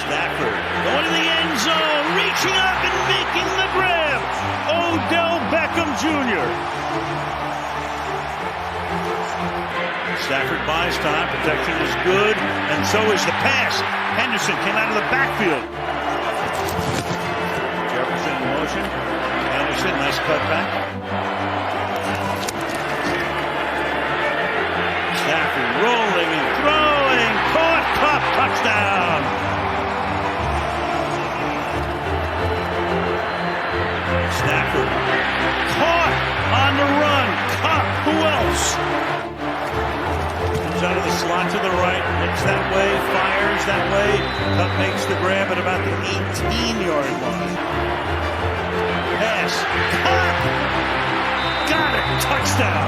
Stafford going to the end zone, reaching up and making the grab. Odell Beckham Jr. Stafford buys time, protection is good, and so is the pass. Henderson came out of the backfield. Jefferson in motion. Henderson, nice cutback. Stafford rolling and throwing, caught, touchdown. Stafford caught on the run. Cup, who else? Out of the slot to the right, looks that way, fires that way. Cup makes the grab at about the 18-yard line. Pass, Cup, got it, touchdown.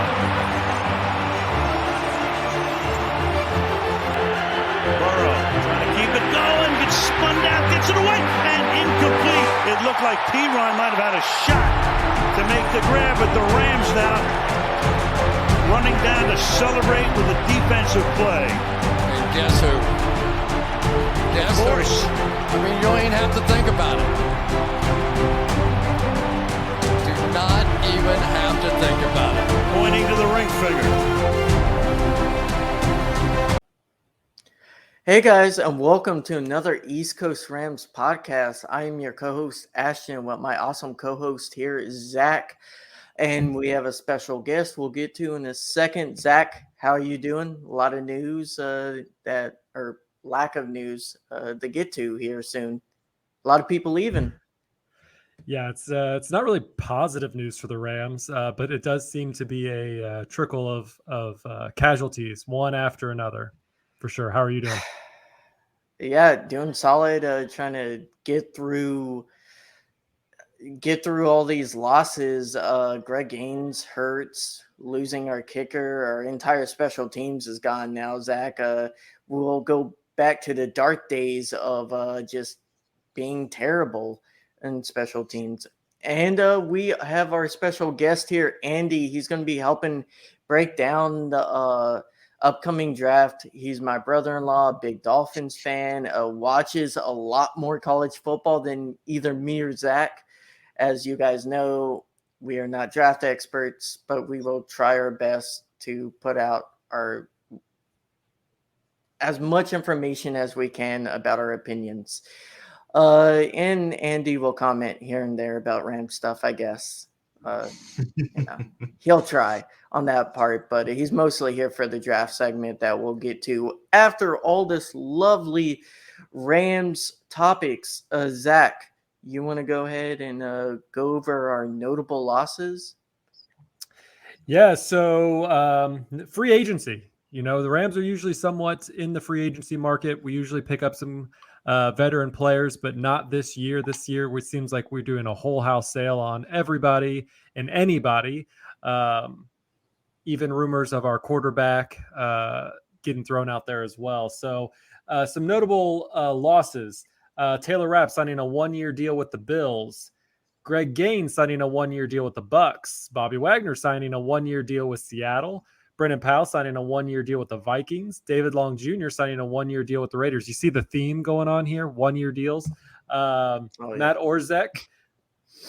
Burrow trying to keep it going, gets spun down, gets it away, and incomplete. It looked like P-Ron might have had a shot to make the grab, but the Rams now running down to celebrate with a defensive play. And guess who? Guess of course. Who? I mean, you don't even have to think about it. Do not even have to think about it. Pointing to the ring finger. Hey guys, and welcome to another East Coast Rams podcast. I am your co-host Ashton. With my awesome co-host here is Zach. And we have a special guest we'll get to in a second. Zach, how are you doing? A lot of news or lack of news to get to here soon. A lot of people leaving. Yeah, it's not really positive news for the Rams, but it does seem to be a trickle of casualties, one after another, for sure. How are you doing? Yeah, doing solid. Trying to get through all these losses. Greg Gaines hurts, losing our kicker. Our entire special teams is gone now, Zach. We'll go back to the dark days of just being terrible in special teams. And we have our special guest here, Andy. He's going to be helping break down the upcoming draft. He's my brother-in-law, big Dolphins fan, watches a lot more college football than either me or Zach. As you guys know, we are not draft experts, but we will try our best to put out as much information as we can about our opinions. And Andy will comment here and there about Ram stuff, I guess. He'll try on that part, but he's mostly here for the draft segment that we'll get to after all this lovely Rams topics. Zach, you want to go ahead and go over our notable losses? Yeah, so free agency. You know, the Rams are usually somewhat in the free agency market. We usually pick up some veteran players, but not this year. This year, it seems like we're doing a whole house sale on everybody and anybody. Even rumors of our quarterback getting thrown out there as well. So some notable losses. Taylor Rapp signing a one-year deal with the Bills. Greg Gaines signing a one-year deal with the Bucks. Bobby Wagner signing a one-year deal with Seattle. Brendan Powell signing a one-year deal with the Vikings. David Long Jr. signing a one-year deal with the Raiders. You see the theme going on here, one-year deals. Matt Orzech,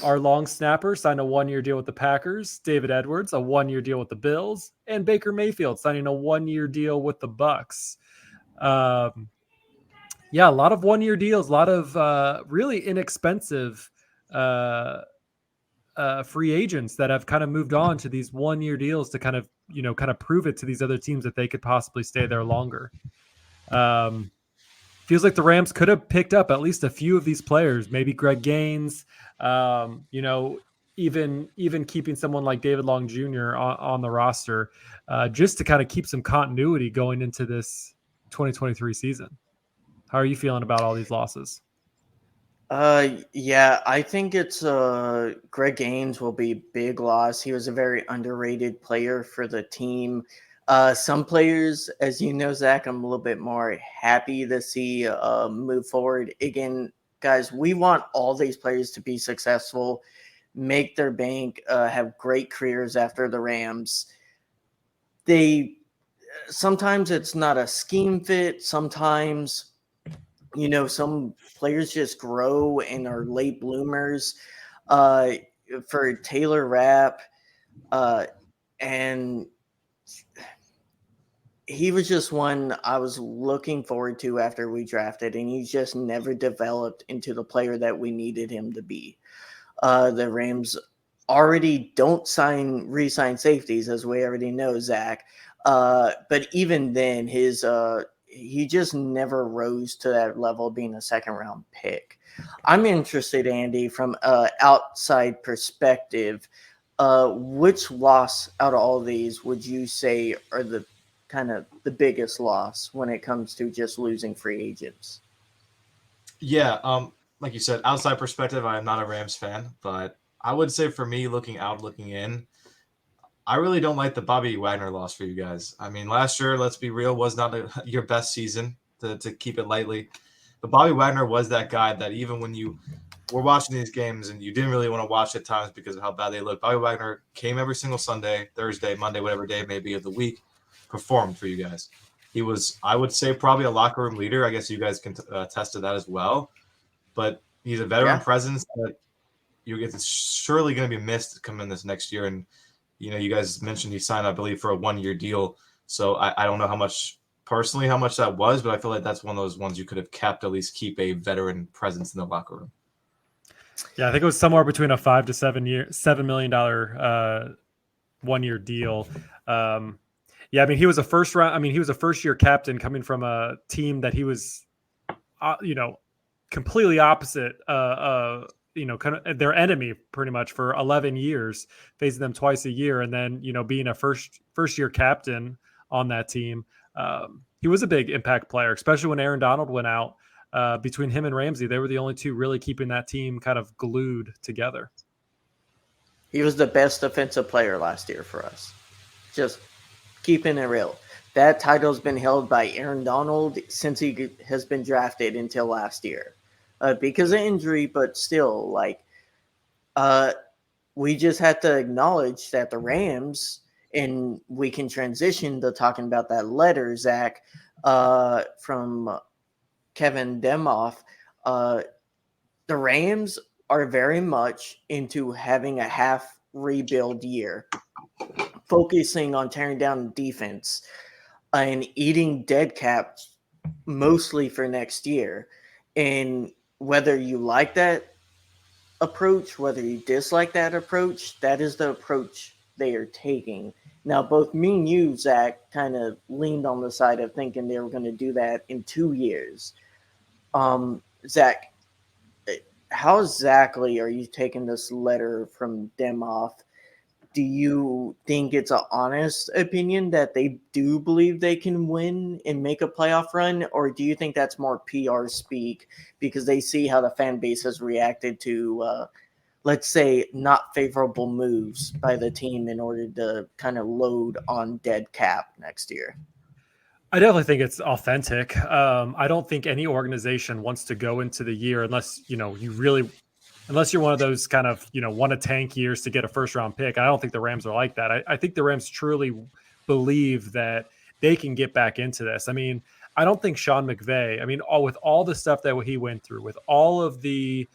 our long snapper, signed a one-year deal with the Packers. David Edwards, a one-year deal with the Bills. And Baker Mayfield signing a one-year deal with the Bucks. Yeah, a lot of one-year deals, a lot of really inexpensive free agents that have kind of moved on to these one-year deals to kind of prove it to these other teams that they could possibly stay there longer. Feels like the Rams could have picked up at least a few of these players, maybe Greg Gaines, even keeping someone like David Long Jr. on the roster, just to kind of keep some continuity going into this 2023 season. How are you feeling about all these losses? Yeah, I think it's Greg Gaines will be a big loss. He was a very underrated player for the team. Some players, as you know, Zach, I'm a little bit more happy to see move forward. Again, guys, we want all these players to be successful, make their bank, have great careers after the Rams. Sometimes it's not a scheme fit. Sometimes some players just grow and are late bloomers. For Taylor Rapp, and he was just one I was looking forward to after we drafted, and he just never developed into the player that we needed him to be. The Rams already don't re-sign safeties, as we already know, Zach. But even then, he just never rose to that level of being a second-round pick. I'm interested, Andy, from an outside perspective, which loss out of all these would you say are the kind of the biggest loss when it comes to just losing free agents? Yeah, like you said, outside perspective, I am not a Rams fan, but I would say for me, looking out, looking in, I really don't like the Bobby Wagner loss for you guys. I mean, last year, let's be real, was not your best season, to keep it lightly. But Bobby Wagner was that guy that even when you were watching these games and you didn't really want to watch at times because of how bad they looked, Bobby Wagner came every single Sunday, Thursday, Monday, whatever day it may be of the week, performed for you guys. He was, I would say, probably a locker room leader. I guess you guys can attest to that as well. But he's a veteran presence that it's surely going to be missed coming this next year. And you guys mentioned he signed, I believe, for a 1-year deal. So I don't know how much that was, but I feel like that's one of those ones you could have kept, at least keep a veteran presence in the locker room. Yeah, I think it was somewhere between a $5 to $7 million 1-year deal. Yeah, I mean, he was a first-year captain coming from a team that he was, completely opposite, kind of their enemy pretty much for 11 years, facing them twice a year. And then, being a first-year captain on that team, he was a big impact player, especially when Aaron Donald went out. Between him and Ramsey, they were the only two really keeping that team kind of glued together. He was the best defensive player last year for us. Just keeping it real. That title's been held by Aaron Donald since he has been drafted until last year. Because of injury, but still, we just have to acknowledge that the Rams, and we can transition to talking about that letter, Zach, from Kevin Demoff. The Rams are very much into having a half rebuild year, focusing on tearing down defense and eating dead cap mostly for next year. And whether you like that approach, whether you dislike that approach, that is the approach they are taking. Now, both me and you, Zach, kind of leaned on the side of thinking they were going to do that in 2 years. Zach, how exactly are you taking this letter from Demoff? Do you think it's an honest opinion that they do believe they can win and make a playoff run? Or do you think that's more PR speak because they see how the fan base has reacted to, let's say, not favorable moves by the team in order to kind of load on dead cap next year? I definitely think it's authentic. I don't think any organization wants to go into the year unless, unless you're one of those kind of, want to tank years to get a first round pick. I don't think the Rams are like that. I think the Rams truly believe that they can get back into this. I mean, I don't think Sean McVay, with all the stuff that he went through, with all of the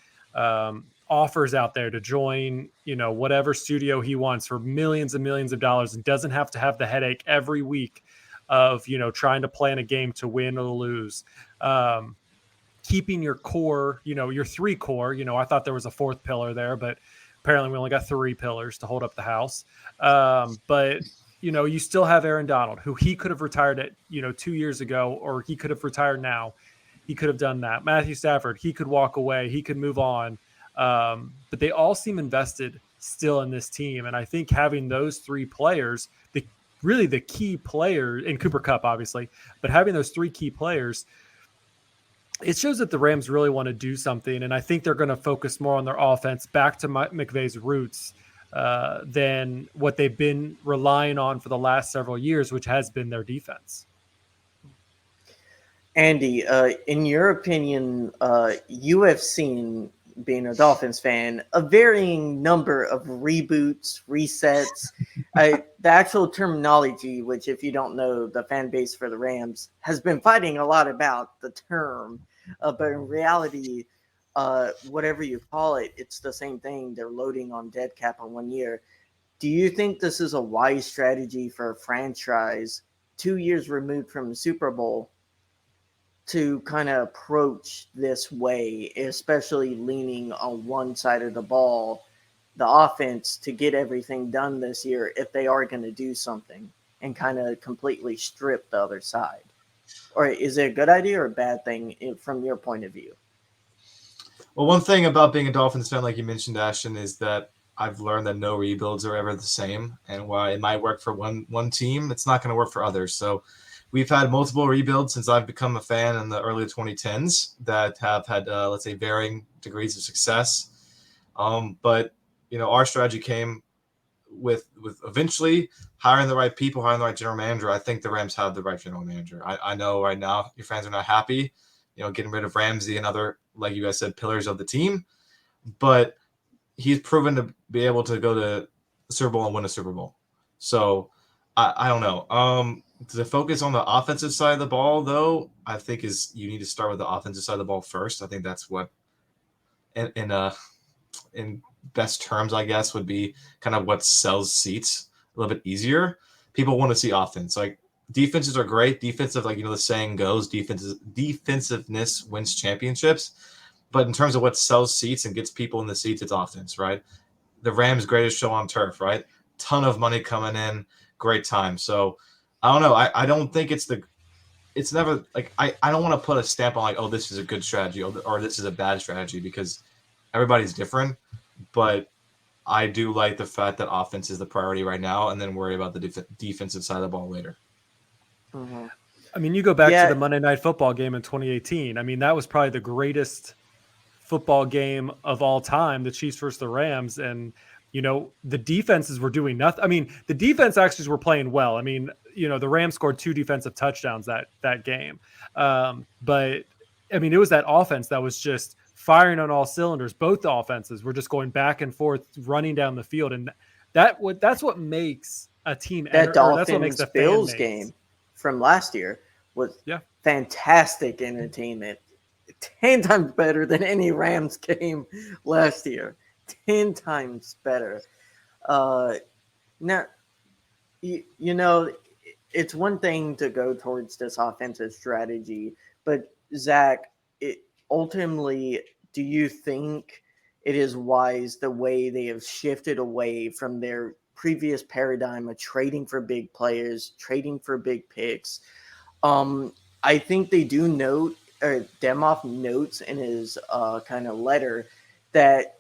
offers out there to join, whatever studio he wants for millions and millions of dollars, and doesn't have to have the headache every week of, trying to plan a game to win or lose. Keeping your core, your 3 core, I thought there was a 4th pillar there, but apparently we only got 3 pillars to hold up the house. But, you still have Aaron Donald, who he could have retired at, 2 years ago, or he could have retired now. He could have done that. Matthew Stafford, he could walk away. He could move on. But they all seem invested still in this team. And I think having those 3 players, really the key player in Cooper Kupp, obviously, but having those 3 key players, it shows that the Rams really want to do something. And I think they're going to focus more on their offense, back to McVay's roots, than what they've been relying on for the last several years, which has been their defense. Andy, in your opinion, you have seen being a Dolphins fan, a varying number of reboots, resets. The actual terminology, which if you don't know, the fan base for the Rams has been fighting a lot about the term, but in reality, whatever you call it, it's the same thing. They're loading on dead cap in 1 year. Do you think this is a wise strategy for a franchise 2 years removed from the Super Bowl to kind of approach this way, especially leaning on one side of the ball, the offense, to get everything done this year if they are going to do something, and kind of completely strip the other side? Or is it a good idea or a bad thing from your point of view? Well, one thing about being a Dolphins fan, like you mentioned, Ashton, is that I've learned that no rebuilds are ever the same. And while it might work for one team, it's not going to work for others. So we've had multiple rebuilds since I've become a fan in the early 2010s that have had, let's say, varying degrees of success. But, our strategy came with eventually hiring the right people, hiring the right general manager. I think the Rams have the right general manager. I know right now your fans are not happy, getting rid of Ramsey and other, like you guys said, pillars of the team. But he's proven to be able to go to the Super Bowl and win a Super Bowl. So I don't know. To focus on the offensive side of the ball, though, I think you need to start with the offensive side of the ball first. I think that's what, in best terms, I guess, would be kind of what sells seats a little bit easier. People want to see offense. Like, defenses are great. Defensive, like, the saying goes, defensiveness wins championships. But in terms of what sells seats and gets people in the seats, it's offense, right? The Rams' greatest show on turf, right? Ton of money coming in, great time. So I don't know. I don't think it's never like I don't want to put a stamp on like, oh, this is a good strategy or this is a bad strategy, because everybody's different. But I do like the fact that offense is the priority right now, and then worry about the defensive side of the ball later. Mm-hmm. I mean, you go back to the Monday Night Football game in 2018. I mean, that was probably the greatest football game of all time, the Chiefs versus the Rams. And, the defenses were doing nothing. I mean, the defense actually were playing well. I mean, the Rams scored 2 defensive touchdowns that game. But I mean, it was that offense that was just firing on all cylinders. Both the offenses were just going back and forth, running down the field. And that's what makes a team. That that's what makes Dolphins the Bills game from last year was fantastic entertainment. 10 times better than any Rams game last year. 10 times better. Now, it's one thing to go towards this offensive strategy, but Zach, ultimately, do you think it is wise the way they have shifted away from their previous paradigm of trading for big players, trading for big picks? I think they do note, or Demoff notes in his kind of letter, that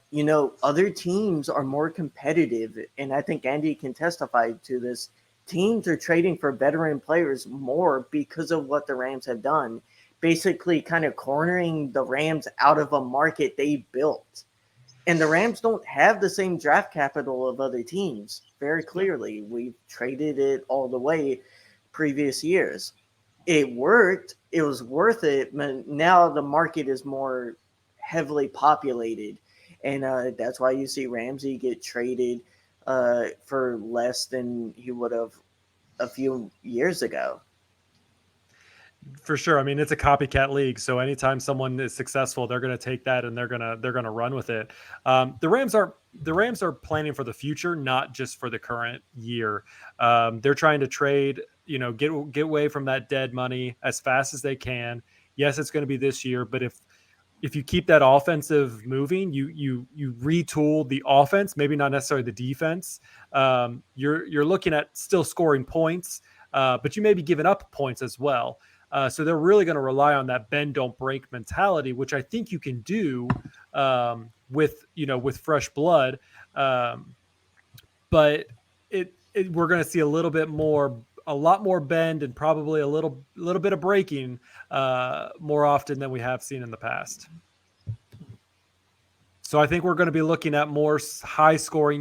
other teams are more competitive, and I think Andy can testify to this. Teams are trading for veteran players more because of what the Rams have done, basically kind of cornering the Rams out of a market they built. And the Rams don't have the same draft capital of other teams. Very clearly, we've traded it all the way previous years. It worked. It was worth it. But now the market is more heavily populated. And that's why you see Ramsey get traded for less than he would have a few years ago. For sure. I mean, it's a copycat league. So anytime someone is successful, they're going to take that and they're going to run with it. The Rams are planning for the future, not just for the current year. They're trying to trade, get away from that dead money as fast as they can. Yes, it's going to be this year, but if you keep that offensive moving, you retool the offense, maybe not necessarily the defense. You're looking at still scoring points, but you may be giving up points as well. So they're really going to rely on that bend don't break mentality, which I think you can do with fresh blood. But we're going to see a lot more bend and probably a little bit of breaking more often than we have seen in the past. So I think we're going to be looking at more high scoring,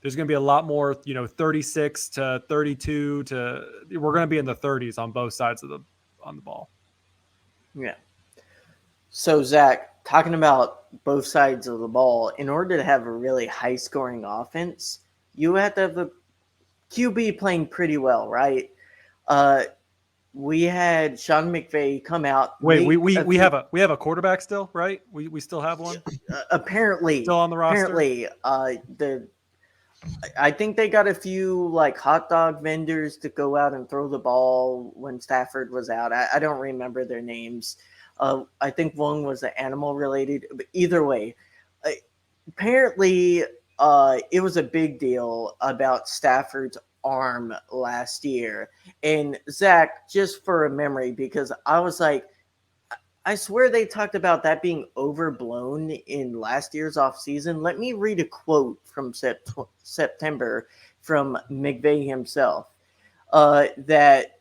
there's going to be a lot more, 36 to 32 we're going to be in the 30s on both sides on the ball. Yeah. So Zach, talking about both sides of the ball, in order to have a really high scoring offense, you have to have a QB playing pretty well, right? We had Sean McVay come out. Wait, we make we, a we few- have a quarterback still, right? We still have one apparently still on the roster. apparently I think they got a few like hot dog vendors to go out and throw the ball when Stafford was out. I don't remember their names. I think one was animal related. But either way, uh, apparently it was a big deal about Stafford's arm last year. And Zach, just for a memory, because I was like, I swear they talked about that being overblown in last year's offseason. Let me read a quote from September from McVay himself, that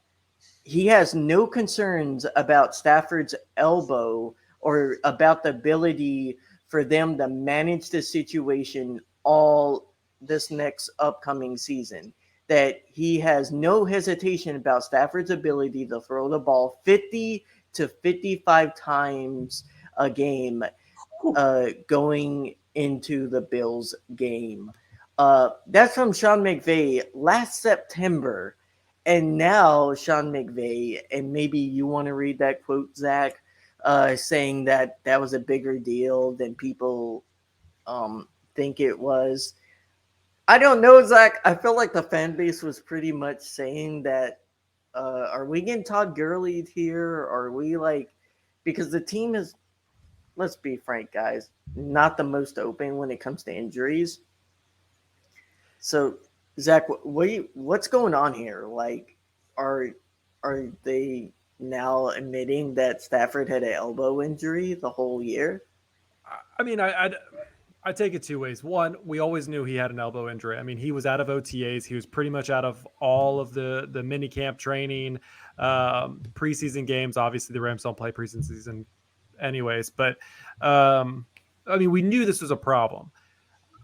he has no concerns about Stafford's elbow or about the ability for them to manage the situation all this next upcoming season. That he has no hesitation about Stafford's ability to throw the ball 50 to 55 times a game going into the Bills game. That's from Sean McVay last September. And now Sean McVay, and maybe you want to read that quote, Zach, saying that that was a bigger deal than people think it was. I don't know, Zach. I feel like the fan base was pretty much saying that, are we getting Todd Gurley here? Or are we like, because the team is, let's be frank, guys, not the most open when it comes to injuries. So, Zach, what's going on here? Like, are they now admitting that Stafford had an elbow injury the whole year? I mean, I take it two ways. One, we always knew he had an elbow injury. I mean, he was out of OTAs. He was pretty much out of all of the mini camp training, preseason games. Obviously, the Rams don't play preseason anyways. But, I mean, we knew this was a problem.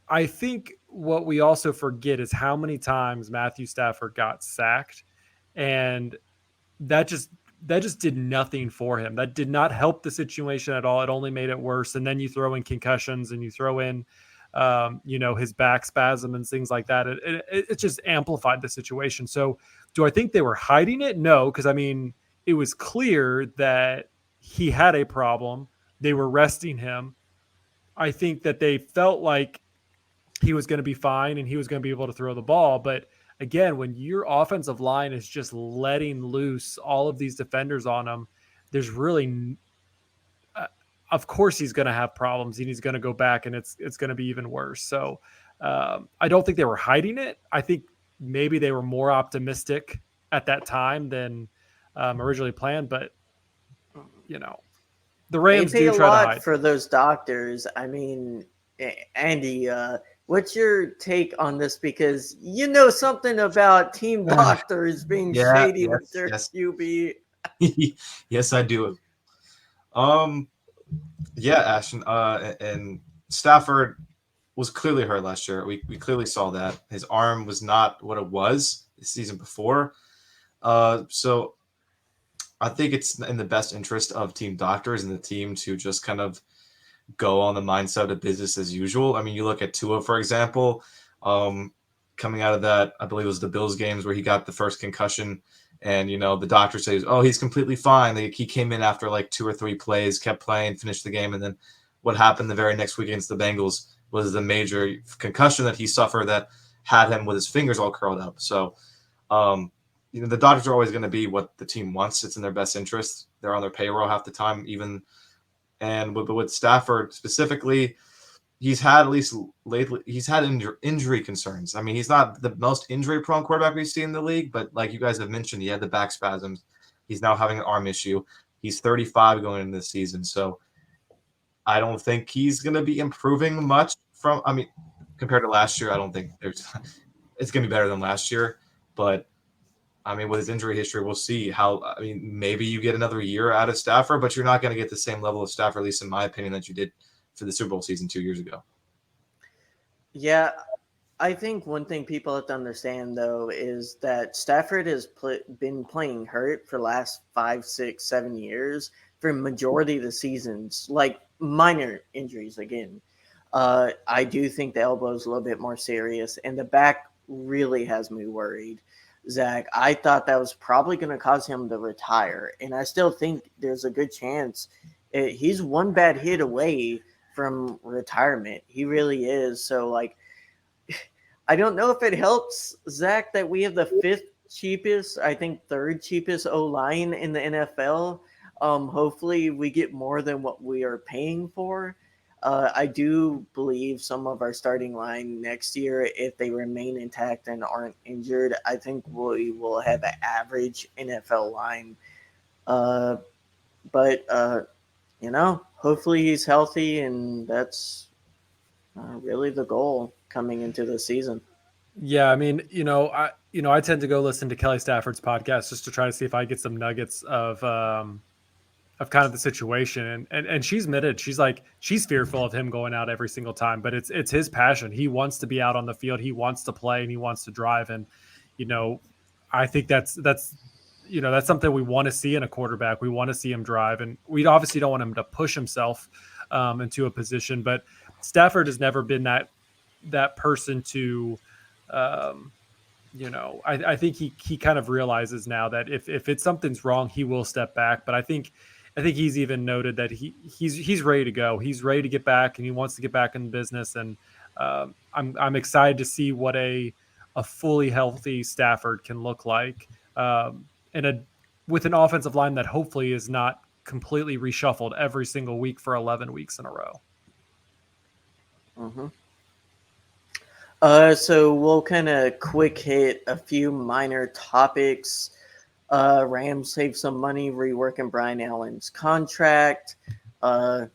I think what we also forget is how many times Matthew Stafford got sacked. And that just did nothing for him. That did not help the situation at all. It only made it worse. And then you throw in concussions and you throw in, his back spasm and things like that. It just amplified the situation. So do I think they were hiding it? No, because I mean, it was clear that he had a problem. They were resting him. I think that they felt like he was going to be fine and he was going to be able to throw the ball. But again, when your offensive line is just letting loose all of these defenders on him, there's really, of course, he's going to have problems and he's going to go back and it's going to be even worse. So I don't think they were hiding it. I think maybe they were more optimistic at that time than originally planned. But the Rams They pay do a try to lot hide for those doctors. I mean, Andy, what's your take on this? Because you know something about team doctors being shady with their QB. Yes, I do. Yeah, Ashton. And Stafford was clearly hurt last year. We clearly saw that his arm was not what it was the season before. So I think it's in the best interest of team doctors and the team to just kind of go on the mindset of business as usual. I mean, you look at Tua, for example, coming out of that, I believe it was the Bills games where he got the first concussion. And, the doctor says, oh, he's completely fine. Like, he came in after like 2 or 3 plays, kept playing, finished the game. And then what happened the very next week against the Bengals was the major concussion that he suffered that had him with his fingers all curled up. So, the doctors are always going to be what the team wants. It's in their best interest. They're on their payroll half the time, even. And with Stafford specifically, he's had, at least lately, he's had injury concerns. I mean, he's not the most injury-prone quarterback we've seen in the league, but like you guys have mentioned, he had the back spasms. He's now having an arm issue. He's 35 going into this season, so I don't think he's going to be improving much compared to last year. I don't think it's going to be better than last year, but I mean, with his injury history, we'll see maybe you get another year out of Stafford, but you're not going to get the same level of Stafford, at least in my opinion, that you did for the Super Bowl season 2 years ago. Yeah, I think one thing people have to understand, though, is that Stafford has been playing hurt for the last 5, 6, 7 years for majority of the seasons, like minor injuries again. I do think the elbow is a little bit more serious, and the back really has me worried. Zach, I thought that was probably going to cause him to retire, and I still think there's a good chance. He's one bad hit away from retirement. He really is. So, like, I don't know if it helps, Zach, that we have the fifth cheapest, I think third cheapest O line in the NFL. Hopefully, we get more than what we are paying for. I do believe some of our starting line next year, if they remain intact and aren't injured, I think we will have an average NFL line. But hopefully he's healthy, and that's really the goal coming into the season. Yeah, I mean, I tend to go listen to Kelly Stafford's podcast just to try to see if I get some nuggets of kind of the situation, and she's admitted she's fearful of him going out every single time, but it's his passion. He wants to be out on the field, he wants to play, and he wants to drive. And I think that's something we want to see in a quarterback. We want to see him drive, and we obviously don't want him to push himself into a position. But Stafford has never been that person to. I think he kind of realizes now that if it's something's wrong, he will step back. But I think he's even noted that he's ready to go. He's ready to get back, and he wants to get back in the business. And I'm excited to see what a fully healthy Stafford can look like, with an offensive line that hopefully is not completely reshuffled every single week for 11 weeks in a row. Mm-hmm. So we'll kind of quick hit a few minor topics. Rams save some money reworking Brian Allen's contract. Zach,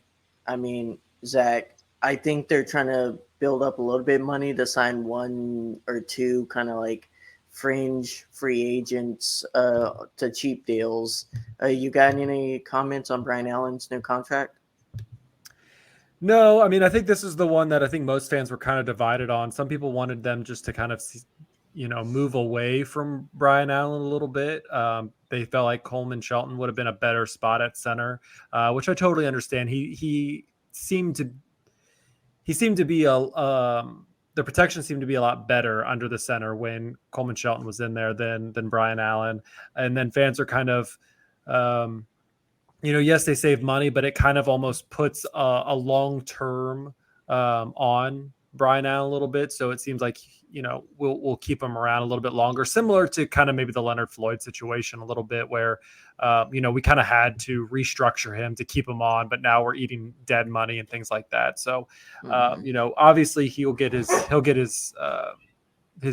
I think they're trying to build up a little bit of money to sign one or two kind of like fringe free agents to cheap deals. You got any comments on Brian Allen's new contract? No, I mean, I think this is the one that I think most fans were kind of divided on. Some people wanted them just to kind of, move away from Brian Allen a little bit. They felt like Coleman Shelton would have been a better spot at center, which I totally understand. He seemed to be the protection seemed to be a lot better under the center when Coleman Shelton was in there than Brian Allen. And then fans are kind of, yes, they save money, but it kind of almost puts a long-term on Brian Allen a little bit. So it seems like, we'll keep him around a little bit longer, similar to kind of maybe the Leonard Floyd situation a little bit where, we kind of had to restructure him to keep him on, but now we're eating dead money and things like that. So, obviously he'll get his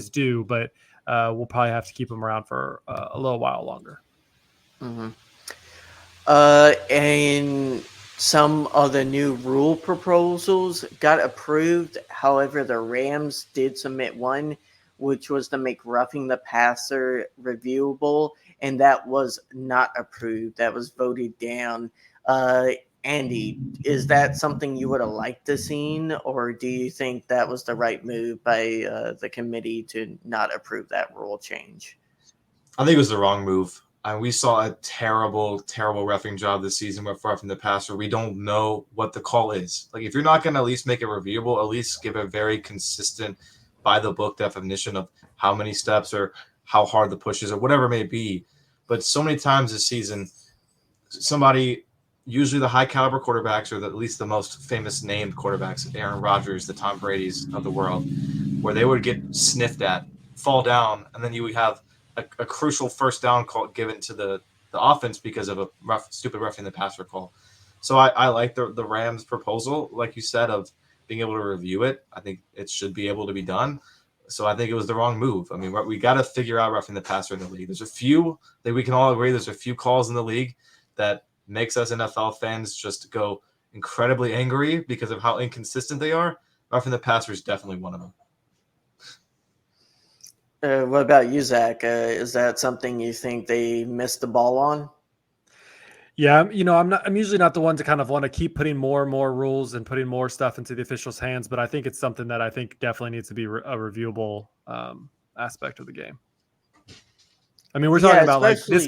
due, but we'll probably have to keep him around for a little while longer. Mm-hmm. And some of the new rule proposals got approved. However, the Rams did submit one, which was to make roughing the passer reviewable, and that was not approved. That was voted down. Andy, is that something you would have liked to seen, or do you think that was the right move by the committee to not approve that rule change? I think it was the wrong move. We saw a terrible, terrible reffing job this season with roughing the passer. We don't know what the call is. Like, if you're not going to at least make it reviewable, at least give a very consistent, by-the-book definition of how many steps or how hard the push is or whatever it may be. But so many times this season, somebody, usually the high-caliber quarterbacks or at least the most famous named quarterbacks, Aaron Rodgers, the Tom Brady's of the world, where they would get sniffed at, fall down, and then you would have a crucial first down call given to the offense because of a stupid roughing the passer call. So I like the Rams proposal, like you said, of being able to review it. I think it should be able to be done. So I think it was the wrong move. I mean, we got to figure out roughing the passer in the league. There's a few that we can all agree. There's a few calls in the league that makes us NFL fans just go incredibly angry because of how inconsistent they are. Roughing the passer is definitely one of them. What about you, Zach? Is that something you think they missed the ball on? Yeah, I'm usually not the one to kind of want to keep putting more and more rules and putting more stuff into the officials' hands, but I think it's something that I think definitely needs to be a reviewable aspect of the game. I mean, we're talking about like this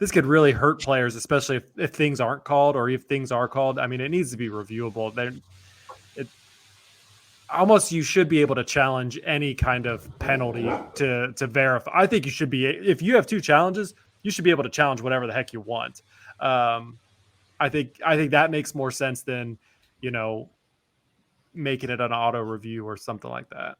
this could really hurt players, especially if things aren't called, or if things are called. I mean, it needs to be reviewable. Almost you should be able to challenge any kind of penalty to verify. I think you should be, if you have 2 challenges, you should be able to challenge whatever the heck you want. I think that makes more sense than, making it an auto review or something like that.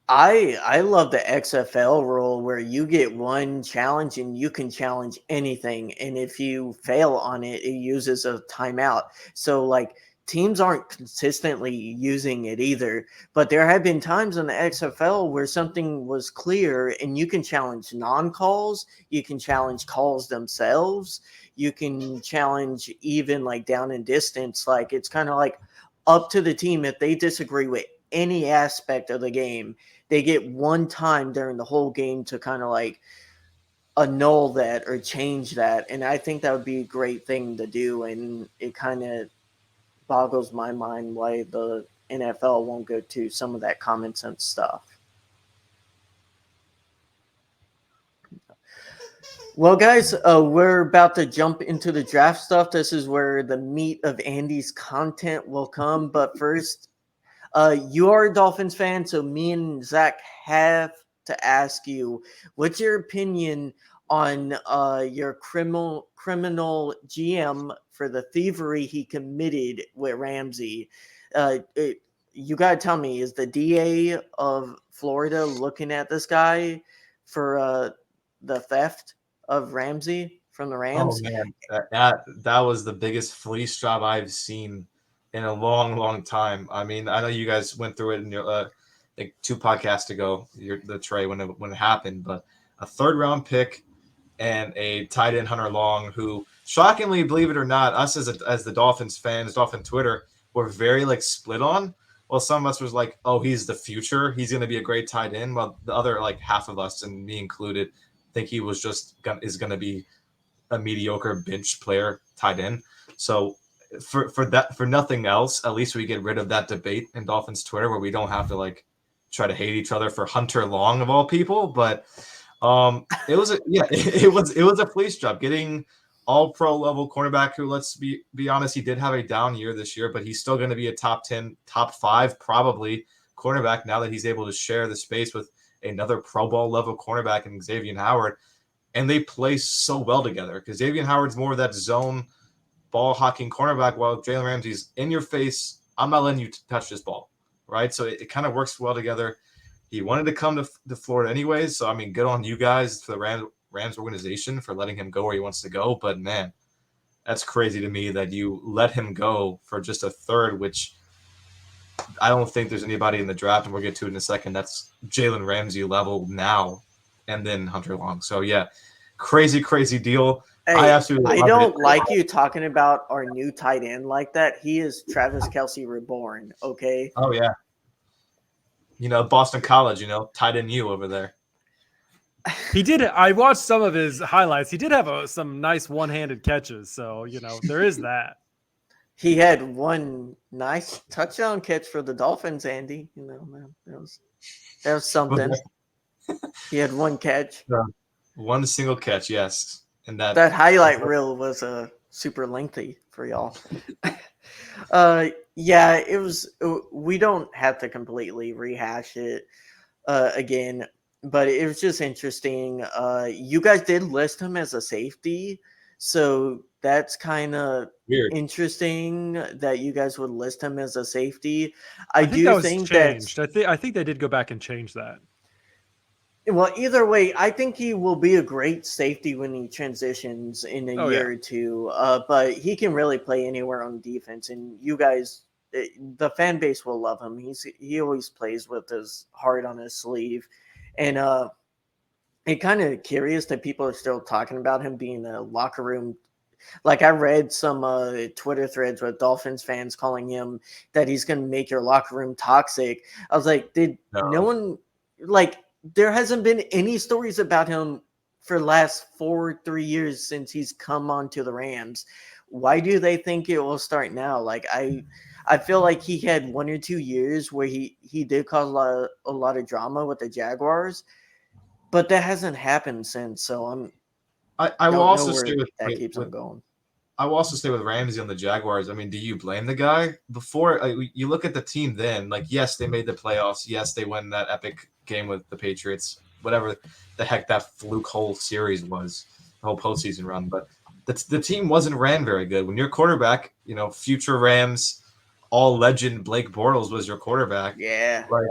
I love the XFL rule where you get 1 challenge and you can challenge anything, and if you fail on it, it uses a timeout. So like teams aren't consistently using it either, but there have been times in the XFL where something was clear and you can challenge non-calls, you can challenge calls themselves, you can challenge even like down and distance. Like it's kind of like up to the team if they disagree with any aspect of the game. They get 1 time during the whole game to kind of like annul that or change that. And I think that would be a great thing to do. And it kind of boggles my mind why the NFL won't go to some of that common sense stuff. Well, guys, we're about to jump into the draft stuff. This is where the meat of Andy's content will come. But first, you are a Dolphins fan, so me and Zach have to ask you, what's your opinion on your criminal GM for the thievery he committed with Ramsey? You got to tell me, is the DA of Florida looking at this guy for the theft of Ramsey from the Rams? Oh man, that was the biggest fleece job I've seen in a long, long time. I mean, I know you guys went through it in your like 2 podcasts ago, the Trey when it happened, but a 3rd round pick and a tight end Hunter Long, who shockingly, believe it or not, us as the Dolphins fans, Dolphin Twitter, were very like split on. Well, some of us was like, oh, he's the future, he's going to be a great tight end. Well, the other like half of us, and me included, think he was is going to be a mediocre bench player tight end. So for nothing else, at least we get rid of that debate in Dolphins Twitter where we don't have to like try to hate each other for Hunter Long of all people. But it was a fleece job getting all pro level cornerback who, let's be honest, he did have a down year this year, but he's still going to be a top 10, top 5 probably cornerback now that he's able to share the space with another Pro Bowl level cornerback in Xavier Howard. And they play so well together because Xavier Howard's more of that zone ball hawking cornerback, while Jalen Ramsey's in your face. I'm not letting you touch this ball, right? So it kind of works well together. He wanted to come to Florida anyways, so I mean, good on you guys for the Rams organization for letting him go where he wants to go. But man, that's crazy to me that you let him go for just a 3rd, which I don't think there's anybody in the draft, and we'll get to it in a second, that's Jalen Ramsey level now, and then Hunter Long. So yeah, crazy deal. Hey, I don't like you talking about our new tight end like that. He is Travis Kelce reborn, okay? Oh, yeah. Boston College, tight end you over there. He did it. I watched some of his highlights. He did have some nice one-handed catches. So, there is that. He had 1 nice touchdown catch for the Dolphins, Andy. Man, that was something. He had 1 catch. 1 single catch, yes. And that highlight reel was super lengthy for y'all. Yeah, it was. We don't have to completely rehash it again, but it was just interesting. You guys did list him as a safety, so that's kind of interesting that you guys would list him as a safety. I think changed. I think they did go back and change that. Well, either way, I think he will be a great safety when he transitions in a year or 2. But he can really play anywhere on defense, and you guys, the fan base will love him. He always plays with his heart on his sleeve, and it's kind of curious that people are still talking about him being a locker room. Like I read some Twitter threads with Dolphins fans calling him that he's going to make your locker room toxic. I was like, no one like? There hasn't been any stories about him for the last 3 years since he's come on to the Rams. Why do they think it will start now? Like I feel like he had 1 or 2 years where he did cause a lot of drama with the Jaguars, but that hasn't happened since. So I will Don't know also where stay that keeps on with going. I will also stay with Ramsey on the Jaguars. I mean, do you blame the guy? Before you look at the team, then like yes, they made the playoffs. Yes, they won that epic game with the Patriots. Whatever the heck that fluke whole series was, the whole postseason run. But the team wasn't ran very good. When your quarterback, future Rams, all legend Blake Bortles was your quarterback. Yeah. Like,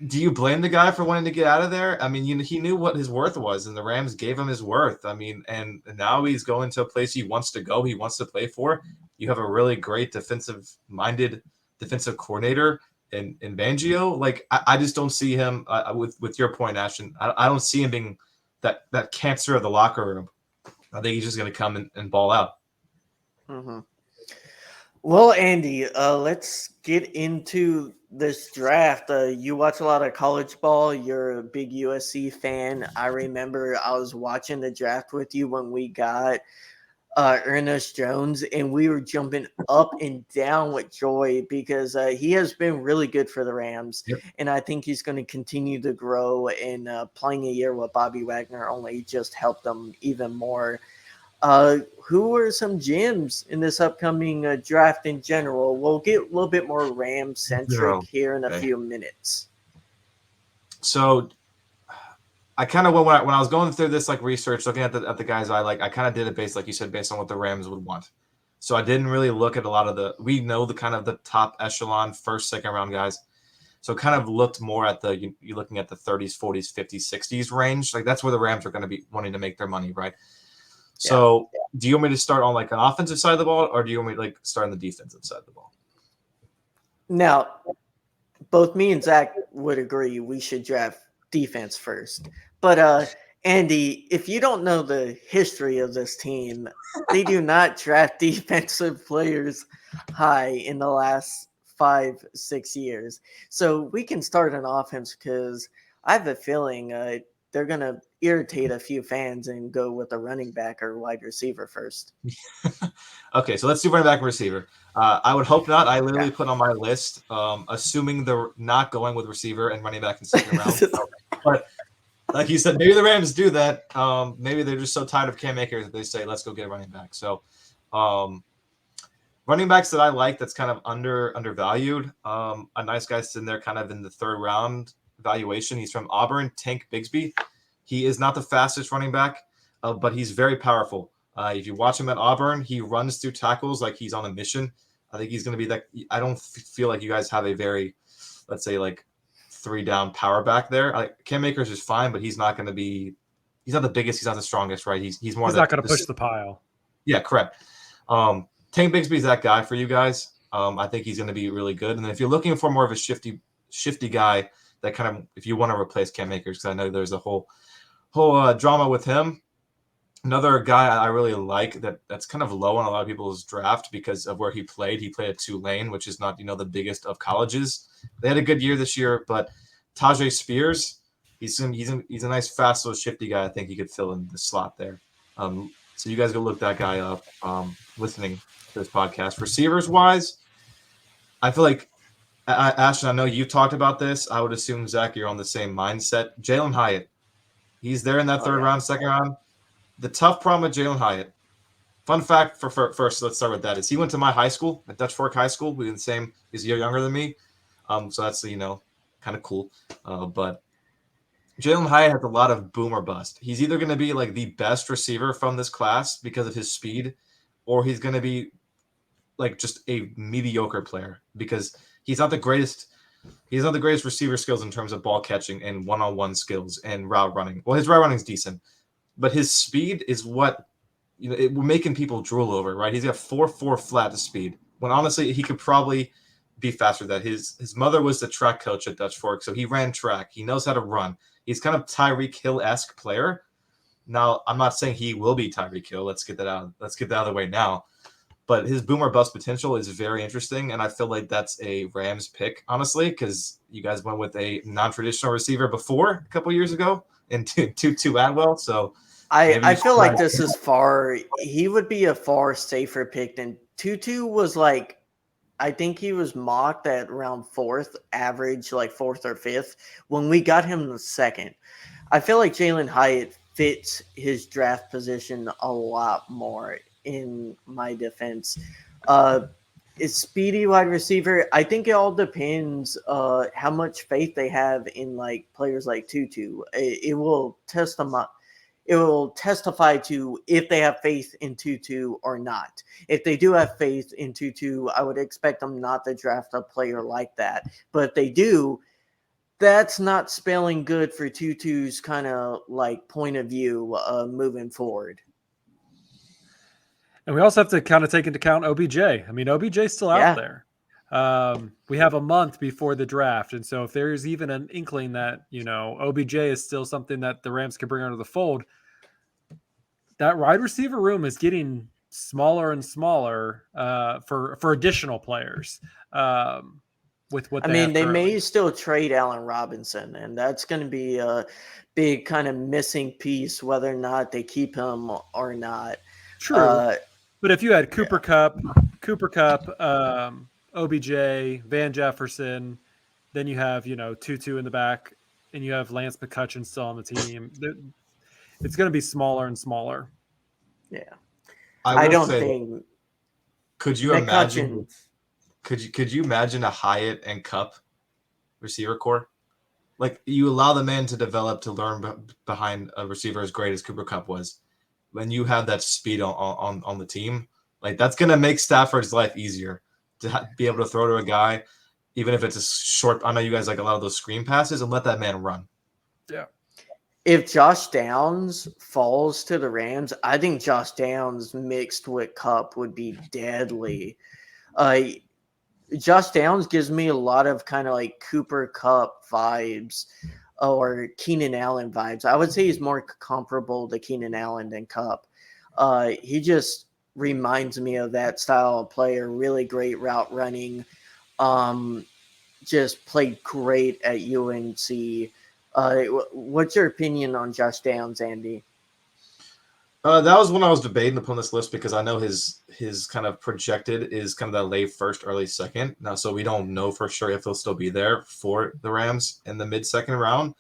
do you blame the guy for wanting to get out of there? I mean, he knew what his worth was, and the Rams gave him his worth. I mean, and now he's going to a place he wants to go, he wants to play for. You have a really great defensive-minded defensive coordinator in Fangio. Like, I just don't see him, with your point, Ashton, I don't see him being that cancer of the locker room. I think he's just going to come and ball out. Mm-hmm. Well, Andy, let's get into this draft. You watch a lot of college ball. You're a big USC fan. I remember I was watching the draft with you when we got Ernest Jones, and we were jumping up and down with joy because he has been really good for the Rams. Yep. And I think he's going to continue to grow, and playing a year with Bobby Wagner only just helped them even more. Who are some gems in this upcoming draft in general? We'll get a little bit more Ram-centric here in a few minutes. So I kind of, when I was going through this research, looking at the guys I kind of did it based, like you said, based on what the Rams would want. So I didn't really look at a lot of we know the kind of the top echelon first, second round guys. So kind of looked more at you're looking at the 30s, 40s, 50s, 60s range. Like that's where the Rams are going to be wanting to make their money, right? So do you want me to start on an offensive side of the ball, or do you want me to start on the defensive side of the ball? Now, both me and Zach would agree we should draft defense first. But Andy, if you don't know the history of this team, they do not draft defensive players high in the last 5-6 years. So we can start an offense because I have a feeling they're going to irritate a few fans and go with a running back or wide receiver first. Okay, so let's do running back and receiver. I would hope not. I literally put on my list, assuming they're not going with receiver and running back in second round. But like you said, maybe the Rams do that. Maybe they're just so tired of Cam Akers that they say, let's go get a running back. So running backs that I like that's kind of undervalued. A nice guy sitting there kind of in the third round valuation. He's from Auburn, Tank Bigsby. He is not the fastest running back, but he's very powerful. If you watch him at Auburn, he runs through tackles like he's on a mission. I think he's going to be that. I don't feel like you guys have a very, let's say, 3-down power back there. Cam Akers is fine, but he's not going to be. He's not the biggest. He's not the strongest, right? He's more. He's not going to push the pile. Yeah, correct. Tank Bigsby is that guy for you guys. I think he's going to be really good. And then if you're looking for more of a shifty guy, that kind of, if you want to replace Cam Akers, because I know there's a whole drama with him. Another guy I really like that's kind of low on a lot of people's draft because of where he played. He played at Tulane, which is not the biggest of colleges. They had a good year this year, but Tajay Spears, he's a nice, fast, little shifty guy. I think he could fill in the slot there. So you guys go look that guy up. Listening to this podcast, receivers wise, I feel like Ashton, I know you talked about this. I would assume Zach, you're on the same mindset. Jalen Hyatt, he's there in that third round, second round. The tough problem with Jalen Hyatt, fun fact for first, let's start with that, is he went to my high school, at Dutch Fork High School. We were the same, he's a year younger than me. So that's, kind of cool. But Jalen Hyatt has a lot of boom or bust. He's either going to be the best receiver from this class because of his speed, or he's going to be just a mediocre player because he's not the greatest. He's not the greatest receiver skills in terms of ball catching and one-on-one skills and route running. Well, his route running is decent. But his speed is what we're making people drool over, right? He's got 4.4 flat to speed. When honestly, he could probably be faster than that. His mother was the track coach at Dutch Fork, so he ran track. He knows how to run. He's kind of Tyreek Hill-esque player. Now, I'm not saying he will be Tyreek Hill. Let's get that out of the way now. But his boom or bust potential is very interesting, and I feel like that's a Rams pick, honestly, because you guys went with a non-traditional receiver before a couple years ago and Tutu Atwell, so. I feel like this is he would be a far safer pick than Tutu was I think he was mocked at around fourth, average fourth or fifth when we got him in the second. I feel like Jalen Hyatt fits his draft position a lot more in my defense. Is speedy wide receiver. I think it all depends how much faith they have in like players like Tutu. It will test them up. It will testify to if they have faith in Tutu or not. If they do have faith in Tutu, I would expect them not to draft a player like that. But if they do, that's not spelling good for Tutu's kind of like point of view moving forward. And we also have to kind of take into account OBJ. I mean, OBJ's still out there. We have a month before the draft. And so if there's even an inkling that, OBJ is still something that the Rams can bring under the fold, that wide receiver room is getting smaller and smaller for additional players. With what they may still trade Allen Robinson, and that's going to be a big kind of missing piece, whether or not they keep him or not. True. But if you had Cooper Kupp, OBJ, Van Jefferson, then you have, Tutu in the back, and you have Lance McCutcheon still on the team. It's going to be smaller and smaller. Yeah. I don't think. Could you McCutcheon, imagine? Could you imagine a Hyatt and Kupp receiver core? Like, you allow the man to develop, to learn behind a receiver as great as Cooper Kupp was. When you have that speed on the team, like, that's going to make Stafford's life easier to be able to throw to a guy, even if it's a short. I know you guys like a lot of those screen passes, and let that man run. Yeah. If Josh Downs falls to the Rams, I think Josh Downs mixed with Kupp would be deadly. Josh Downs gives me a lot of kind of like Cooper Kupp vibes or Keenan Allen vibes. I would say he's more comparable to Keenan Allen than Kupp. He just reminds me of that style of player, really great route running, just played great at UNC. What's your opinion on Josh Downs, Andy? That was when I was debating to put on this list, because I know his kind of projected is kind of that late first, early second. Now, so we don't know for sure if he'll still be there for the Rams in the mid-second round.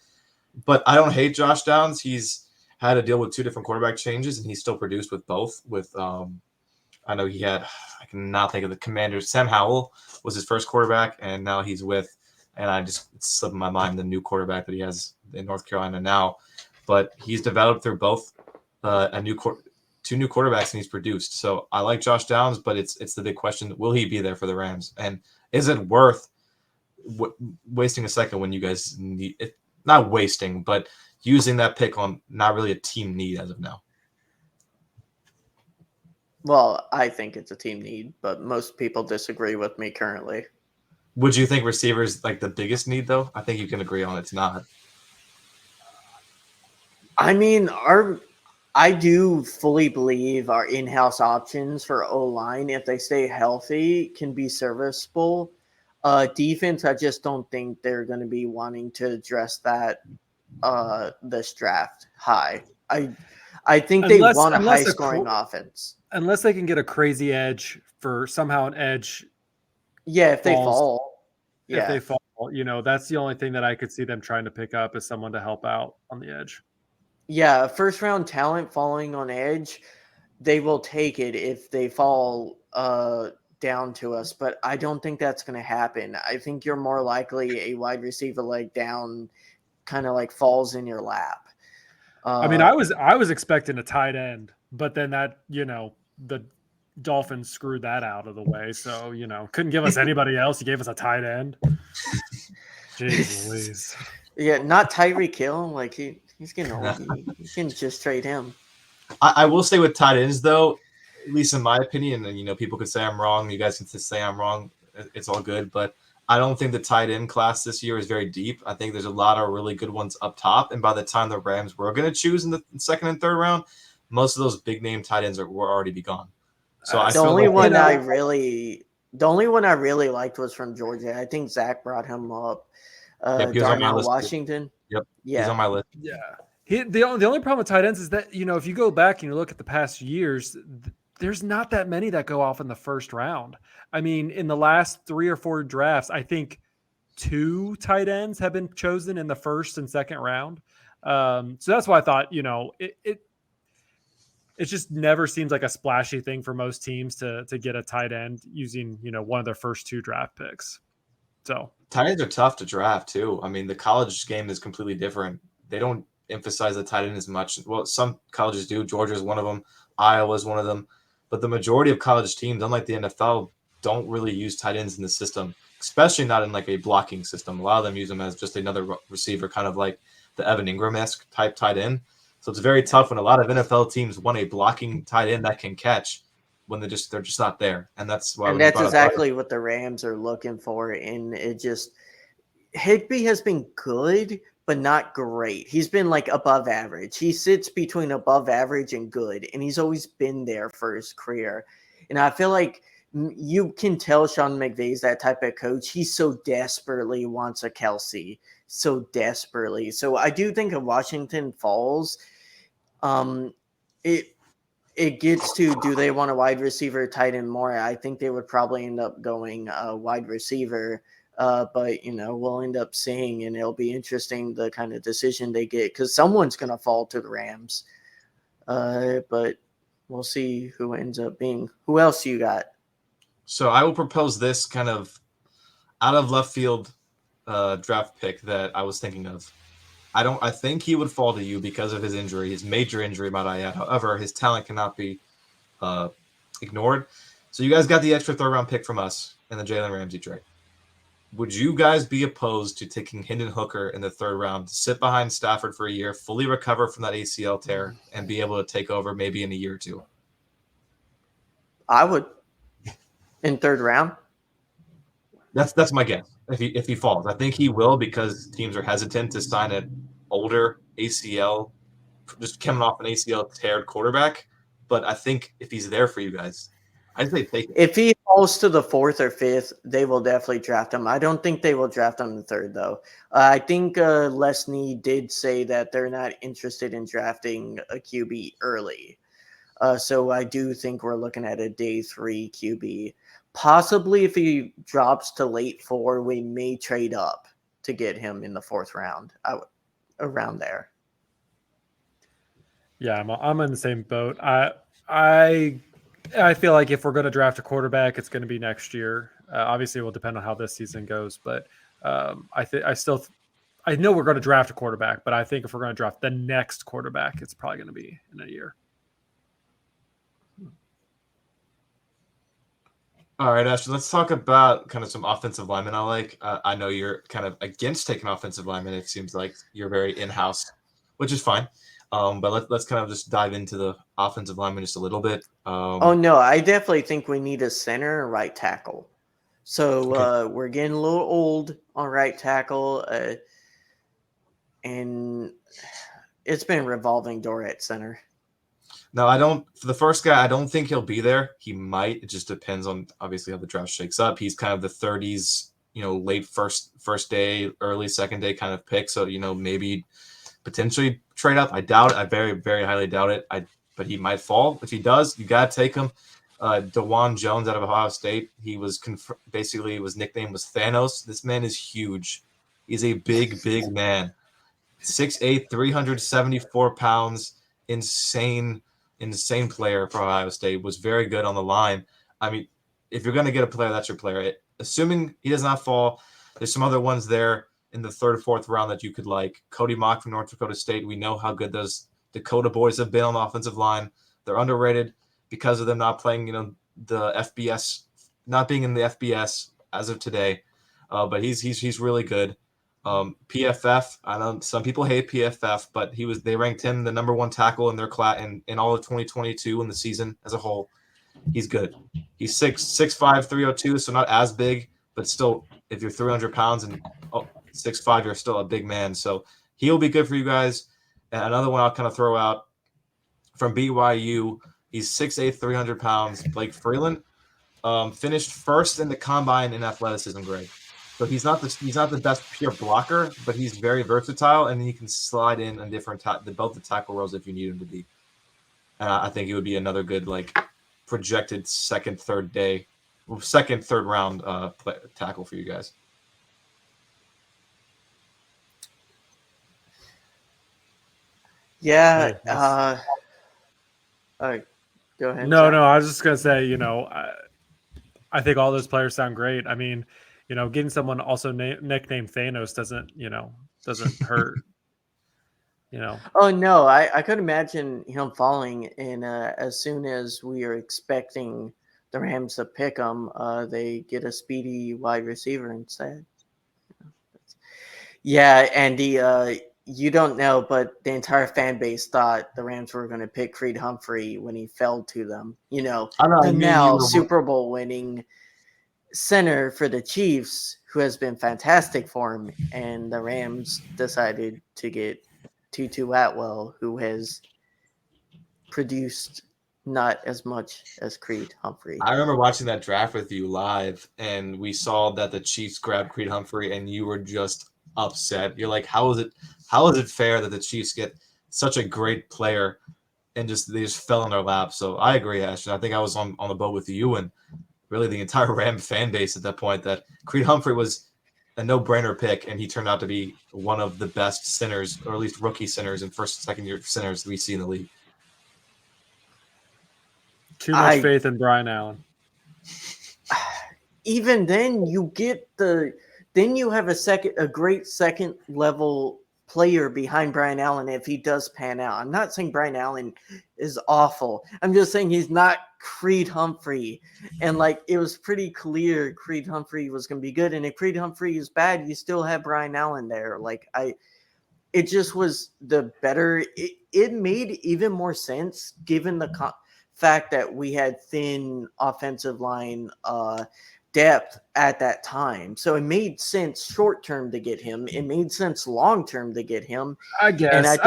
But I don't hate Josh Downs. He's had to deal with 2 different quarterback changes, and he's still produced with both. With I know he had, I cannot think of the Commanders. Sam Howell was his first quarterback, and now he's with, and it's slipping my mind, the new quarterback that he has in North Carolina now. But he's developed through both. 2 new quarterbacks, and he's produced. So I like Josh Downs, but it's the big question: will he be there for the Rams? And is it worth wasting a second when you guys need it? Not wasting, but using that pick on not really a team need as of now. Well, I think it's a team need, but most people disagree with me currently. Would you think receivers like the biggest need, though? I think you can agree on it's not. I mean, I do fully believe our in-house options for O-line, if they stay healthy, can be serviceable. Defense, I just don't think they're going to be wanting to address that this draft high. I think they want a high-scoring offense. Unless they can get a crazy edge for somehow an edge. Yeah, if they fall. If they fall, that's the only thing that I could see them trying to pick up is someone to help out on the edge. Yeah, first-round talent falling on edge, they will take it if they fall down to us. But I don't think that's going to happen. I think you're more likely a wide receiver leg down, kind of like falls in your lap. I mean, I was expecting a tight end, but then that the Dolphins screwed that out of the way. So couldn't give us anybody else. He gave us a tight end. Jeez Louise. Yeah, not Tyreek Hill. Like he's getting old. You can just trade him. I will say with tight ends, though, at least in my opinion, and people could say I'm wrong. You guys can say I'm wrong. It's all good, but I don't think the tight end class this year is very deep. I think there's a lot of really good ones up top, and by the time the Rams were going to choose in the second and third round, most of those big name tight ends were already be gone. So the only one I really liked was from Georgia. I think Zach brought him up. Darnell Washington. Yep. Yeah. He's on my list. Yeah. The only problem with tight ends is that, if you go back and you look at the past years, there's not that many that go off in the first round. I mean, in the last 3 or 4 drafts, I think 2 tight ends have been chosen in the first and second round. So that's why I thought, it just never seems like a splashy thing for most teams to get a tight end using, one of their first 2 draft picks. So tight ends are tough to draft too. I mean, the college game is completely different. They don't emphasize the tight end as much. Well, some colleges do. Georgia's one of them. Iowa's one of them. But the majority of college teams, unlike the NFL, don't really use tight ends in the system, especially not in like a blocking system. A lot of them use them as just another receiver, kind of like the Evan Ingram-esque type tight end. So it's very tough when a lot of NFL teams want a blocking tight end that can catch when they're just not there. And that's why. And that's exactly what the Rams are looking for. And Higbee has been good, but not great. He's been like above average. He sits between above average and good, and he's always been there for his career. And I feel like you can tell Sean McVay's that type of coach. He so desperately wants a Kelsey, so desperately. So I do think if Washington falls, it gets to, do they want a wide receiver, tight end more? I think they would probably end up going wide receiver. But, we'll end up seeing, and it'll be interesting the kind of decision they get, because someone's going to fall to the Rams. But we'll see who ends up being. Who else you got? So I will propose this kind of out of left field draft pick that I was thinking of. I think he would fall to you because of his injury, his major injury, might I add. However, his talent cannot be ignored. So you guys got the extra 3rd round pick from us in the Jalen Ramsey trade. Would you guys be opposed to taking Hendon Hooker in the 3rd round, to sit behind Stafford for a year, fully recover from that ACL tear, and be able to take over maybe in a year or 2? I would. In 3rd round? That's my guess. If he falls, I think he will, because teams are hesitant to sign an older ACL, just coming off an ACL teared quarterback. But I think if he's there for you guys, I'd say take it. If he falls to the 4th or 5th, they will definitely draft him. I don't think they will draft him in the 3rd, though. I think Leslie did say that they're not interested in drafting a QB early. So I do think we're looking at a day 3 QB. Possibly if he drops to late 4, we may trade up to get him in the 4th round. Around there. Yeah, I'm in the same boat. I feel like if we're going to draft a quarterback, it's going to be next year. Obviously, it will depend on how this season goes, but I know we're going to draft a quarterback, but I think if we're going to draft the next quarterback, it's probably going to be in a year. All right, Ashton, let's talk about kind of some offensive linemen I like. I know you're kind of against taking offensive linemen. It seems like you're very in-house, which is fine. But let's kind of just dive into the offensive linemen just a little bit. No, I definitely think we need a center and right tackle. So Okay. we're getting a little old on right tackle, and it's been revolving door at center. No, for the first guy, I don't think he'll be there. He might. It just depends on obviously how the draft shakes up. He's kind of the 30s, late first day, early second day kind of pick. So, maybe potentially trade up. I doubt it. I very, very highly doubt it. But he might fall. If he does, you got to take him. DeJuan Jones out of Ohio State. He was basically his nickname was Thanos. This man is huge. He's a big, big man. 6'8", 374 pounds. Insane player for Ohio State. Was very good on the line. I mean, if you're going to get a player, that's your player. Assuming he does not fall, there's some other ones there in the 3rd, 4th round that you could like. Cody Mock from North Dakota State. We know how good those Dakota boys have been on the offensive line. They're underrated because of them not playing, the FBS, not being in the FBS as of today. But he's really good. PFF, I know some people hate PFF, but they ranked him the number 1 tackle in their class in all of 2022 in the season as a whole. He's good. He's 6'5", 302, so not as big, but still, if you're 300 pounds and 6'5", you're still a big man. So he'll be good for you guys. And another one I'll kind of throw out from BYU. He's 6'8", 300 pounds. Blake Freeland finished first in the combine in athleticism grade. So he's not the best pure blocker, but he's very versatile, and he can slide in on different both the tackle roles if you need him to be. I think it would be another good projected second, third round tackle for you guys. Yeah. Hey, that's- Go ahead, no, Zach. no. I was just gonna say, I think all those players sound great. I mean, getting someone also nicknamed Thanos doesn't hurt. You know, Oh no, I could imagine him falling, and as soon as we are expecting the Rams to pick him, they get a speedy wide receiver instead. Yeah, Andy, you don't know, but the entire fan base thought the Rams were going to pick Creed Humphrey when he fell to them. I don't The know. Me and you now were. Super Bowl winning center for the Chiefs, who has been fantastic for him, and the Rams decided to get Tutu Atwell, who has produced not as much as Creed Humphrey. I remember watching that draft with you live, and we saw that the Chiefs grabbed Creed Humphrey, and you were just upset. You're like, how is it fair that the Chiefs get such a great player and they just fell in their lap? So I agree, Ashton. I think I was on the boat with you and really the entire Ram fan base at that point that Creed Humphrey was a no-brainer pick, and he turned out to be one of the best centers, or at least rookie centers and first and second year centers we see in the league. too much faith in Brian Allen. Even then, then you have a great second level player behind Brian Allen if he does pan out. I'm not saying Brian Allen is awful. I'm just saying he's not Creed Humphrey. And it was pretty clear Creed Humphrey was going to be good. And if Creed Humphrey is bad, you still have Brian Allen there. It just was the better. It made even more sense given the fact that we had thin offensive line depth at that time. So it made sense short term to get him. It made sense long term to get him. I guess.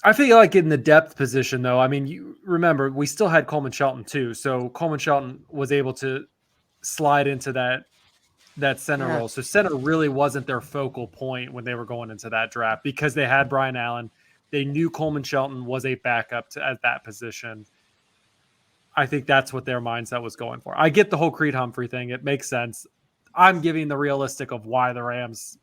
I feel like in the depth position, though, you remember we still had Coleman Shelton too. So Coleman Shelton was able to slide into that center role. So center really wasn't their focal point when they were going into that draft because they had Brian Allen. They knew Coleman Shelton was a backup at that position. I think that's what their mindset was going for. I get the whole Creed Humphrey thing. It makes sense. I'm giving the realistic of why the Rams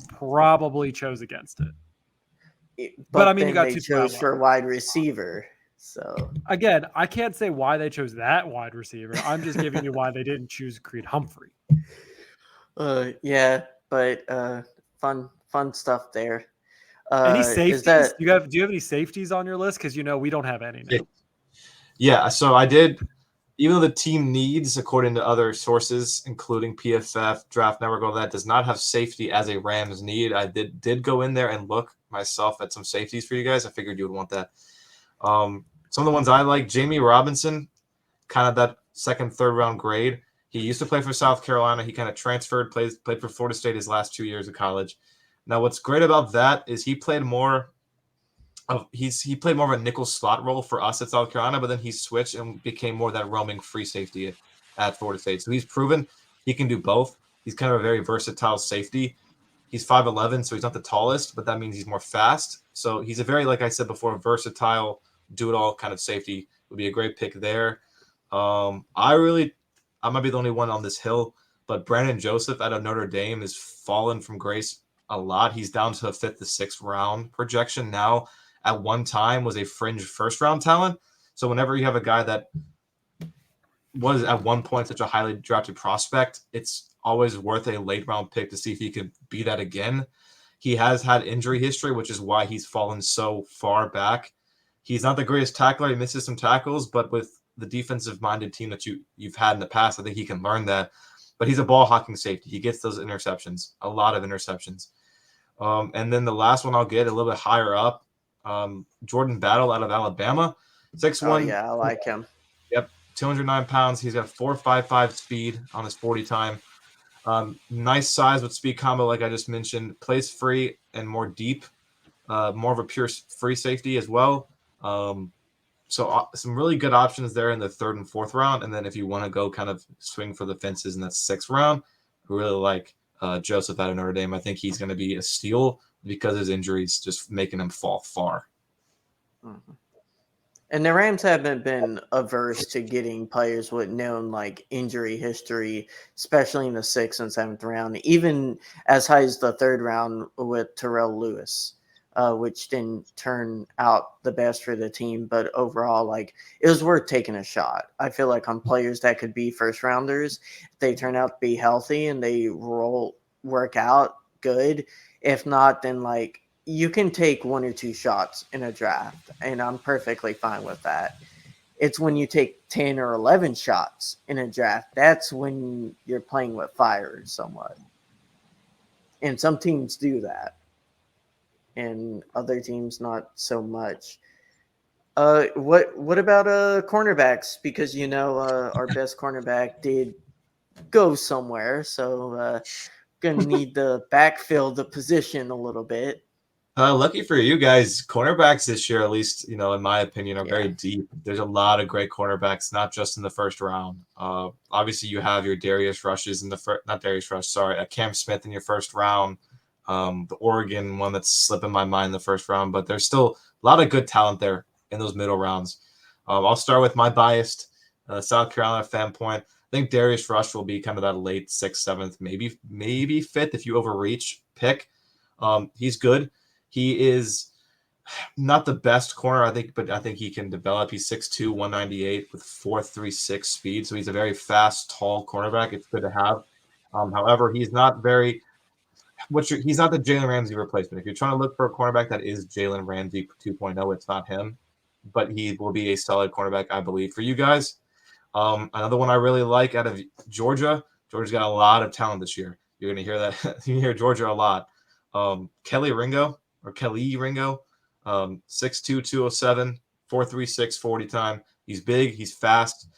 probably chose against it. But then you got they chose for wide receiver. So again, I can't say why they chose that wide receiver. I'm just giving you why they didn't choose Creed Humphrey. Yeah, but fun stuff there. Any safeties? Do you have any safeties on your list? Because we don't have any now. Yeah, so I did. Even though the team needs, according to other sources, including PFF, Draft Network, all that, does not have safety as a Rams need. I did go in there and look myself at some safeties for you guys. I figured you would want that. Some of the ones I like, Jamie Robinson, kind of that second, third round grade. He used to play for South Carolina. He kind of transferred, played for Florida State his last 2 years of college. Now, what's great about that is he played more of a nickel slot role for us at South Carolina, but then he switched and became more that roaming free safety at Florida State. So he's proven he can do both. He's kind of a very versatile safety. He's 5'11", so he's not the tallest, but that means he's more fast. So he's a very, like I said before, versatile, do-it-all kind of safety. Would be a great pick there. I might be the only one on this hill, but Brandon Joseph out of Notre Dame has fallen from grace a lot. He's down to a 5th to 6th round projection now. At one time was a fringe first-round talent. So whenever you have a guy that was at one point such a highly drafted prospect, it's always worth a late-round pick to see if he could be that again. He has had injury history, which is why he's fallen so far back. He's not the greatest tackler. He misses some tackles, but with the defensive-minded team that you've had in the past, I think he can learn that. But he's a ball-hawking safety. He gets those interceptions, a lot of interceptions. And then the last one I'll get a little bit higher up, Jordan Battle out of Alabama, 6'1". Oh yeah, I like him. Yep, 209 pounds. He's got 4.55 speed on his 40 time. Nice size with speed combo, like I just mentioned. Plays free and more deep, more of a pure free safety as well. So some really good options there in the 3rd and 4th round. And then if you want to go kind of swing for the fences in that 6th round, I really like Joseph out of Notre Dame. I think he's going to be a steal because his injuries just making him fall far. Mm-hmm. And the Rams haven't been averse to getting players with known injury history, especially in the 6th and 7th round, even as high as the 3rd round with Terrell Lewis. which didn't turn out the best for the team. But overall, like, it was worth taking a shot. I feel like on players that could be first rounders, if they turn out to be healthy and they work out good. If not, then like you can take 1 or 2 shots in a draft, and I'm perfectly fine with that. It's when you take 10 or 11 shots in a draft, that's when you're playing with fire somewhat. And some teams do that, and other teams not so much. What about cornerbacks? Because our best cornerback did go somewhere, so gonna need to backfill the position a little bit. Lucky for you guys, cornerbacks this year, at least, in my opinion, are very deep. There's a lot of great cornerbacks, not just in the first round. Obviously, you have your Darius Rushes in the first, not Darius Rush, sorry, Cam Smith in your first round. The Oregon one that's slipping my mind in the first round, but there's still a lot of good talent there in those middle rounds. I'll start with my biased South Carolina fan point. I think Darius Rush will be kind of that late 6th, 7th, maybe 5th if you overreach pick. He's good. He is not the best corner, I think, but I think he can develop. He's 6'2", 198 with 4.36 speed, so he's a very fast, tall cornerback. It's good to have. However, he's not very he's not the Jalen Ramsey replacement. If you're trying to look for a cornerback that is Jalen Ramsey 2.0, it's not him, but he will be a solid cornerback, I believe, for you guys. Another one I really like out of Georgia. Georgia's got a lot of talent this year. You're going to hear that. You hear Georgia a lot. Kelly Ringo, 6'2", 207, 4.36 40 time. He's big. He's fast.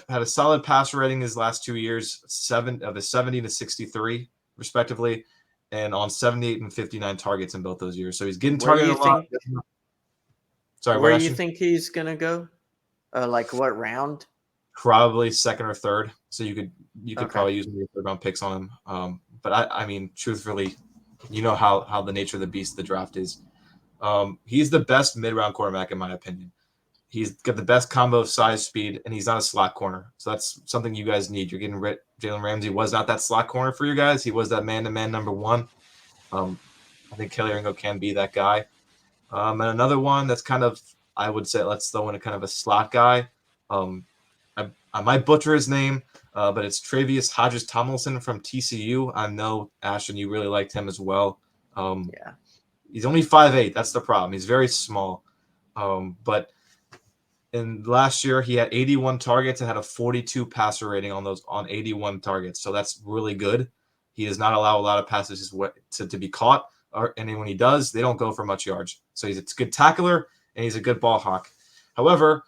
Had a solid passer rating his last 2 years, 70 to 63 respectively, and on 78 and 59 targets in both those years. So he's getting targeted a lot. Sorry, where do you think he's gonna go? Like what round? Probably 2nd or 3rd. So you could probably use your 3rd round picks on him. But I mean, truthfully, you know how the nature of the beast of the draft is. He's the best mid-round quarterback in my opinion. He's got the best combo of size, speed, and he's not a slot corner. So that's something you guys need. You're getting Jalen Ramsey was not that slot corner for you guys. He was that man-to-man number one. I think Kelly Ringo can be that guy. And another one that's kind of, I would say, let's throw in a kind of a slot guy. I might butcher his name, but it's Travius Hodges-Tomlinson from TCU. I know, Ashton, you really liked him as well. He's only 5'8". That's the problem. He's very small. But in last year, he had 81 targets and had a 42 passer rating on 81 targets. So that's really good. He does not allow a lot of passes to be caught. And when he does, they don't go for much yards. So he's a good tackler and he's a good ball hawk. However,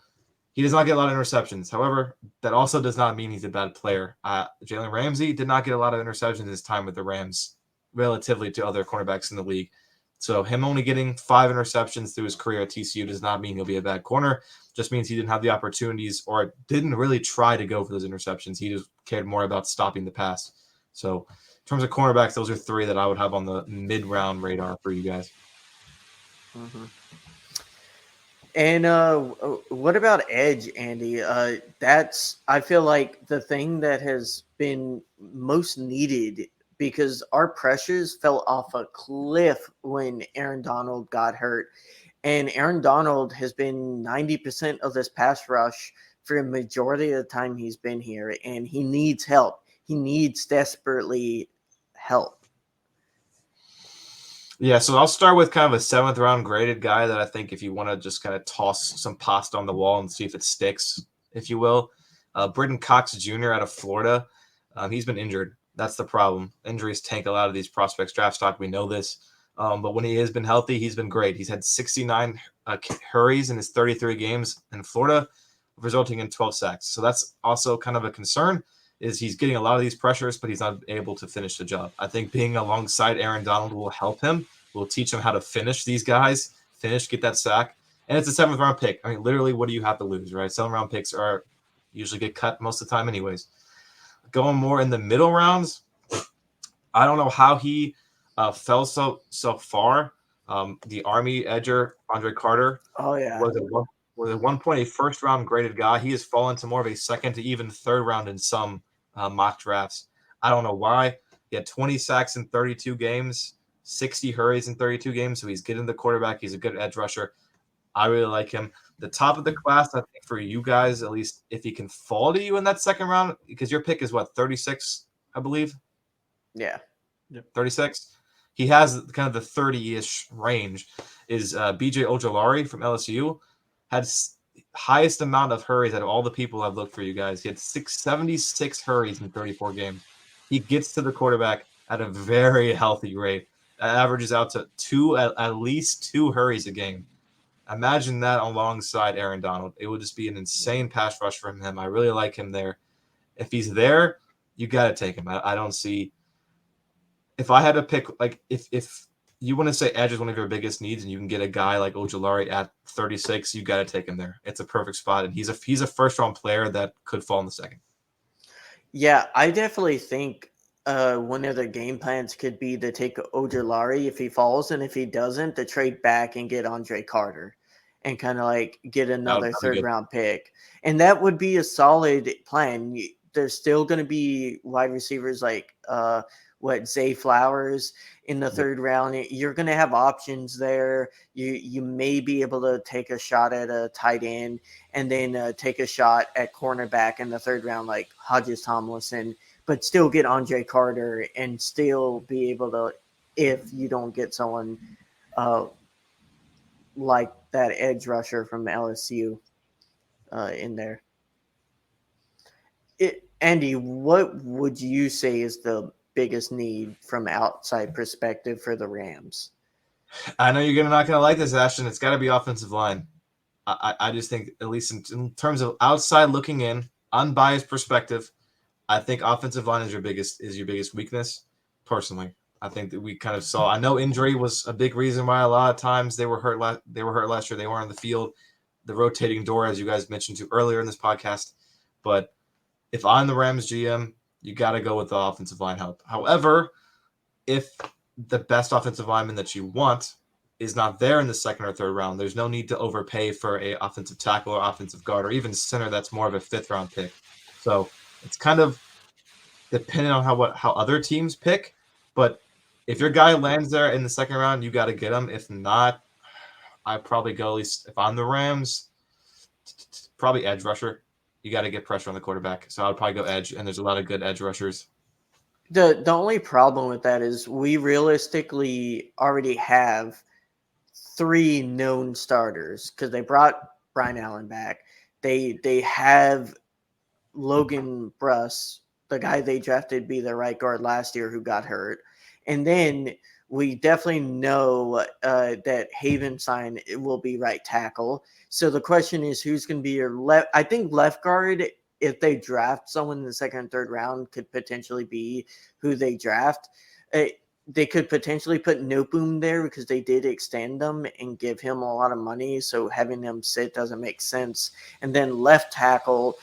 he does not get a lot of interceptions. However, that also does not mean he's a bad player. Jalen Ramsey did not get a lot of interceptions in his time with the Rams relatively to other cornerbacks in the league. So him only getting 5 interceptions through his career at TCU does not mean he'll be a bad corner. Just means he didn't have the opportunities or didn't really try to go for those interceptions. He just cared more about stopping the pass. So in terms of cornerbacks, those are 3 that I would have on the mid-round radar for you guys. Mm-hmm. And what about edge, Andy? I feel like the thing that has been most needed, because our pressures fell off a cliff when Aaron Donald got hurt. And Aaron Donald has been 90% of this pass rush for a majority of the time he's been here, and he needs help. He needs desperately help. Yeah, so I'll start with kind of a 7th round graded guy that I think if you want to just kind of toss some pasta on the wall and see if it sticks, if you will. Britton Cox Jr. out of Florida. He's been injured. That's the problem. Injuries tank a lot of these prospects draft stock. We know this. But when he has been healthy, he's been great. He's had 69 hurries in his 33 games in Florida, resulting in 12 sacks. So that's also kind of a concern, is he's getting a lot of these pressures, but he's not able to finish the job. I think being alongside Aaron Donald will help him, will teach him how to finish these guys, get that sack. And it's a 7th round pick. I mean, literally, what do you have to lose, right? 7th round picks are usually get cut most of the time anyways. Going more in the middle rounds, I don't know how he fell so far. The Army edger, Andre Carter, was at one point a 1st round graded guy. He has fallen to more of a 2nd to even 3rd round in some mock drafts. I don't know why. He had 20 sacks in 32 games, 60 hurries in 32 games, so he's getting the quarterback. He's a good edge rusher. I really like him. The top of the class, I think, for you guys, at least if he can fall to you in that second round, because your pick is what, 36, I believe? Yeah. 36. He has kind of the 30-ish range. Is BJ Ojolari from LSU had highest amount of hurries out of all the people I've looked for you guys. He had 676 hurries in 34 games. He gets to the quarterback at a very healthy rate. That averages out to at least 2 hurries a game. Imagine that alongside Aaron Donald. It would just be an insane pass rush from him. I really like him there. If he's there, you got to take him. I don't see. If I had to pick, like, if you want to say edge is one of your biggest needs, and you can get a guy like Ojolari at 36, you got to take him there. It's a perfect spot, and he's a first round player that could fall in the second. Yeah, I definitely think one of the game plans could be to take Ojolari if he falls, and if he doesn't, to trade back and get Andre Carter and kind of like get another third round pick. And that would be a solid plan. There's still going to be wide receivers like Zay Flowers in the third round. You're going to have options there. You may be able to take a shot at a tight end and then take a shot at cornerback in the third round like Hodges Tomlinson, but still get Andre Carter and still be able to, if you don't get someone like that edge rusher from LSU in there. Andy, what would you say is the biggest need from outside perspective for the Rams? I know you're not going to like this, Ashton. It's got to be offensive line. I just think, at least in terms of outside looking in, unbiased perspective, I think offensive line is your biggest weakness. Personally, I think that we kind of saw. I know injury was a big reason why a lot of times they were hurt. They were hurt last year. They weren't on the field. The rotating door, as you guys mentioned to earlier in this podcast. But if I'm the Rams GM, you got to go with the offensive line help. However, if the best offensive lineman that you want is not there in the second or third round, there's no need to overpay for a offensive tackle or offensive guard or even center that's more of a fifth round pick. So it's kind of depending on how other teams pick. But if your guy lands there in the second round, you got to get him. If not, I probably go, at least if I'm the Rams, probably edge rusher. You got to get pressure on the quarterback. So I would probably go edge, and there's a lot of good edge rushers. The only problem with that is we realistically already have 3 known starters because they brought Brian Allen back. They have Logan Bruss, the guy they drafted be the right guard last year who got hurt. And then we definitely know that Havenstein will be right tackle. So the question is, who's going to be your left? I think left guard, if they draft someone in the second and third round, could potentially be who they draft. They could potentially put Nopum there because they did extend them and give him a lot of money. So having them sit doesn't make sense. And then left tackle,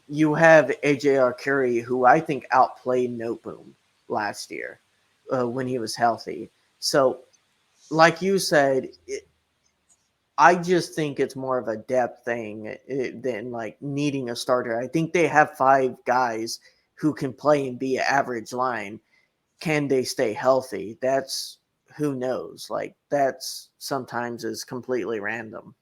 you have AJ Arcuri, who I think outplayed Nopum last year when he was healthy. So like you said, I just think it's more of a depth thing than like needing a starter. I think they have 5 guys who can play and be an average line. Can they stay healthy? That's who knows. Like that's sometimes is completely random.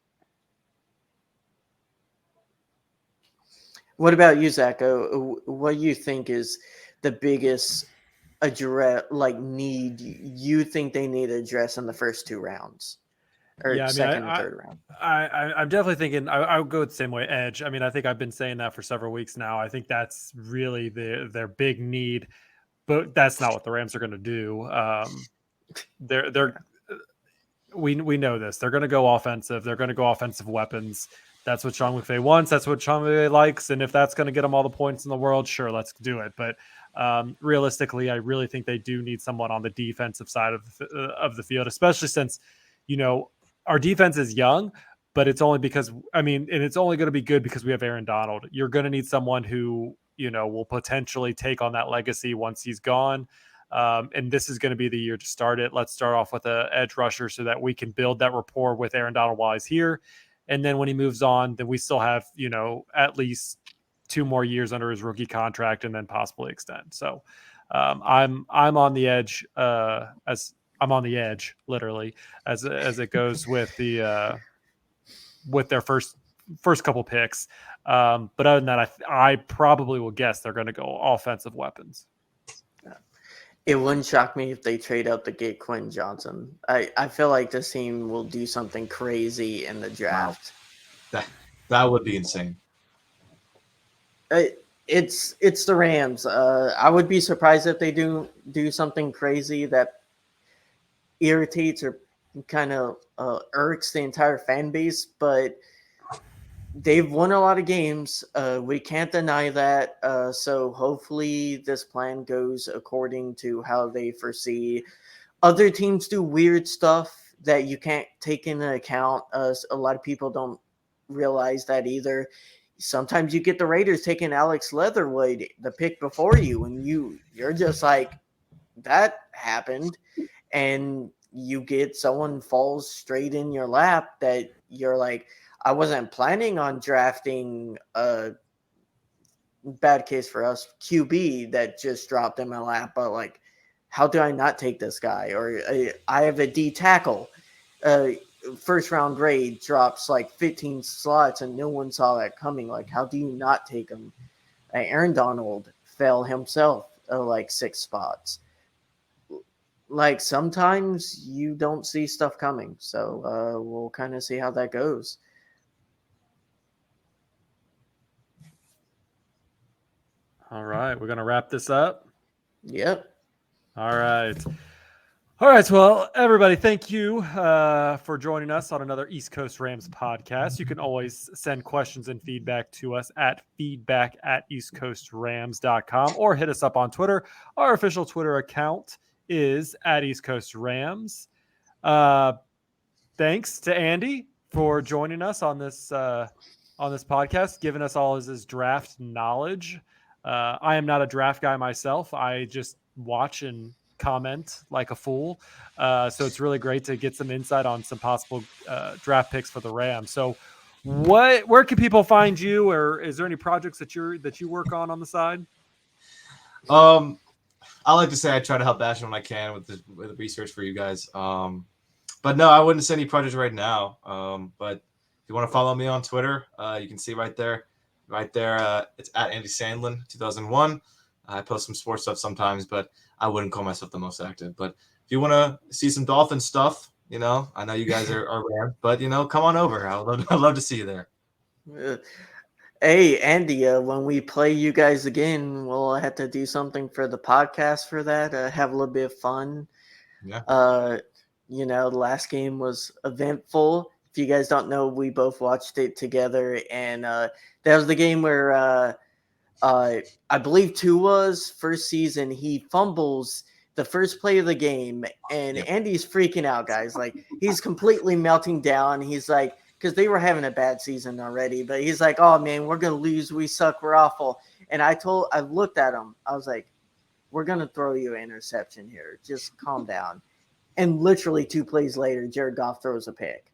What about you, Zach? What do you think is the biggest need you think they need to address in the first 2 rounds? Or second and third round. I'm definitely thinking I would go the same way, edge. I mean, I think I've been saying that for several weeks now. I think that's really their big need, but that's not what the Rams are going to do. We know this. They're going to go offensive. They're going to go offensive weapons. That's what Sean McVay wants. That's what Sean McVay likes. And if that's going to get them all the points in the world, sure, let's do it. But realistically, I really think they do need someone on the defensive side of the field, especially since, our defense is young, but it's only because, and it's only going to be good because we have Aaron Donald. You're going to need someone who, will potentially take on that legacy once he's gone. And this is going to be the year to start it. Let's start off with an edge rusher so that we can build that rapport with Aaron Donald while he's here. And then when he moves on, then we still have, at least 2 more years under his rookie contract and then possibly extend. So I'm on the edge as I'm on the edge literally as it goes with the with their first couple picks. But other than that, I probably will guess they're going to go offensive weapons. It wouldn't shock me if they trade up to get Quentin Johnson. I feel like this team will do something crazy in the draft. Wow. That would be insane. It's the Rams. I would be surprised if they do something crazy that irritates or kind of irks the entire fan base, but they've won a lot of games. We can't deny that. So hopefully this plan goes according to how they foresee. Other teams do weird stuff that you can't take into account. A lot of people don't realize that either. Sometimes you get the Raiders taking Alex Leatherwood, the pick before you, and you're just like, that happened. And you get someone falls straight in your lap that you're like, I wasn't planning on drafting a bad case for us QB that just dropped in my lap, but like, how do I not take this guy? Or I have a D tackle. First round grade drops like 15 slots and no one saw that coming. Like, how do you not take him? Aaron Donald fell himself like 6 spots. Like, sometimes you don't see stuff coming. So we'll kind of see how that goes. All right, we're going to wrap this up. Yep. All right. All right. Well, everybody, thank you for joining us on another East Coast Rams podcast. You can always send questions and feedback to us at feedback@eastcoastrams.com or hit us up on Twitter. Our official Twitter account is @EastCoastRams. Thanks to Andy for joining us on this podcast, giving us all his draft knowledge. I am not a draft guy myself. I just watch and comment like a fool. So it's really great to get some insight on some possible draft picks for the Rams. So where can people find you, or is there any projects that you work on the side? I like to say I try to help Ashton when I can with the research for you guys. But no, I wouldn't say any projects right now. But if you want to follow me on Twitter, you can see right there. It's @AndySandlin2001. I post some sports stuff sometimes, but I wouldn't call myself the most active. But if you want to see some Dolphin stuff, I know you guys are rare, but come on over. I'd love to see you there. Hey, Andy, when we play you guys again, we'll have to do something for the podcast for that. Have a little bit of fun. Yeah. The last game was eventful. If you guys don't know, we both watched it together, and that was the game where I believe Tua's first season, he fumbles the first play of the game, and Andy's freaking out, guys. Like, he's completely melting down. He's like, because they were having a bad season already, but he's like, oh man, we're going to lose. We suck. We're awful. And I looked at him. I was like, we're going to throw you an interception here. Just calm down. And literally 2 plays later, Jared Goff throws a pick.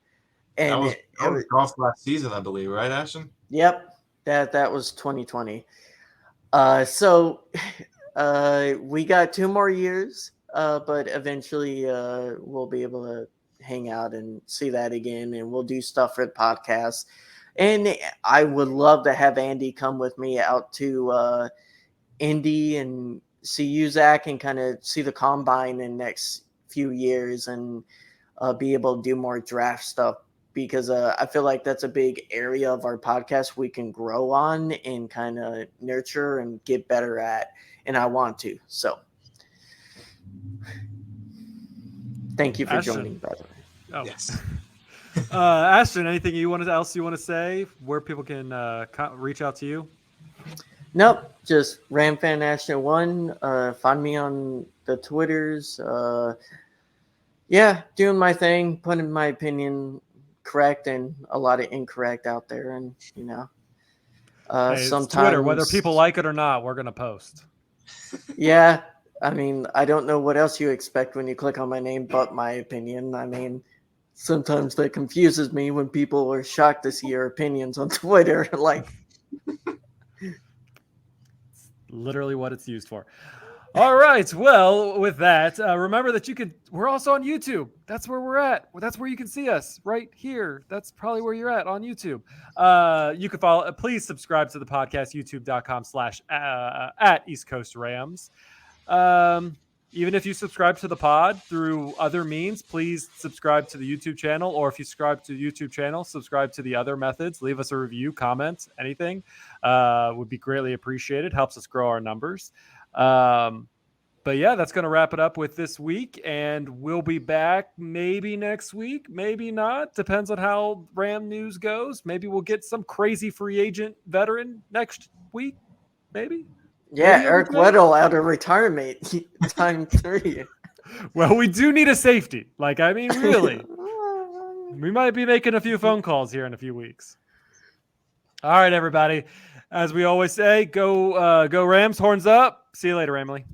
And that was Goff last season, I believe, right, Ashton? Yep. That was 2020. So we got 2 more years, but eventually we'll be able to hang out and see that again, and we'll do stuff for the podcast. And I would love to have Andy come with me out to Indy and see you, Zach, and kind of see the combine in the next few years and be able to do more draft stuff, because I feel like that's a big area of our podcast we can grow on and kind of nurture and get better at, and I want to. So thank you for Ashton. joining, by the way. Oh. Yes. Ashton, anything else you want to say, where people can reach out to you? Nope, just RamFan Ashton 1. Find me on the Twitters. Doing my thing, putting my opinion correct and a lot of incorrect out there, and sometimes Twitter, whether people like it or not, we're gonna post. Yeah, I mean, I don't know what else you expect when you click on my name but my opinion. I mean, sometimes that confuses me when people are shocked to see your opinions on Twitter. Like, literally what it's used for. All right. Well, with that, remember that we're also on YouTube. That's where we're at. That's where you can see us right here. That's probably where you're at on YouTube. You can follow, please subscribe to the podcast, youtube.com/at East Coast Rams. Even if you subscribe to the pod through other means, please subscribe to the YouTube channel. Or if you subscribe to the YouTube channel, subscribe to the other methods. Leave us a review, comment, anything. Would be greatly appreciated. Helps us grow our numbers. But yeah, that's going to wrap it up with this week, and we'll be back maybe next week, maybe not. Depends on how Ram news goes. Maybe we'll get some crazy free agent veteran next week. Maybe. Yeah, Eric Weddle out of retirement, time 3. Well, we do need a safety. Really, we might be making a few phone calls here in a few weeks. All right, everybody. As we always say, go Rams, horns up. See you later, Emily.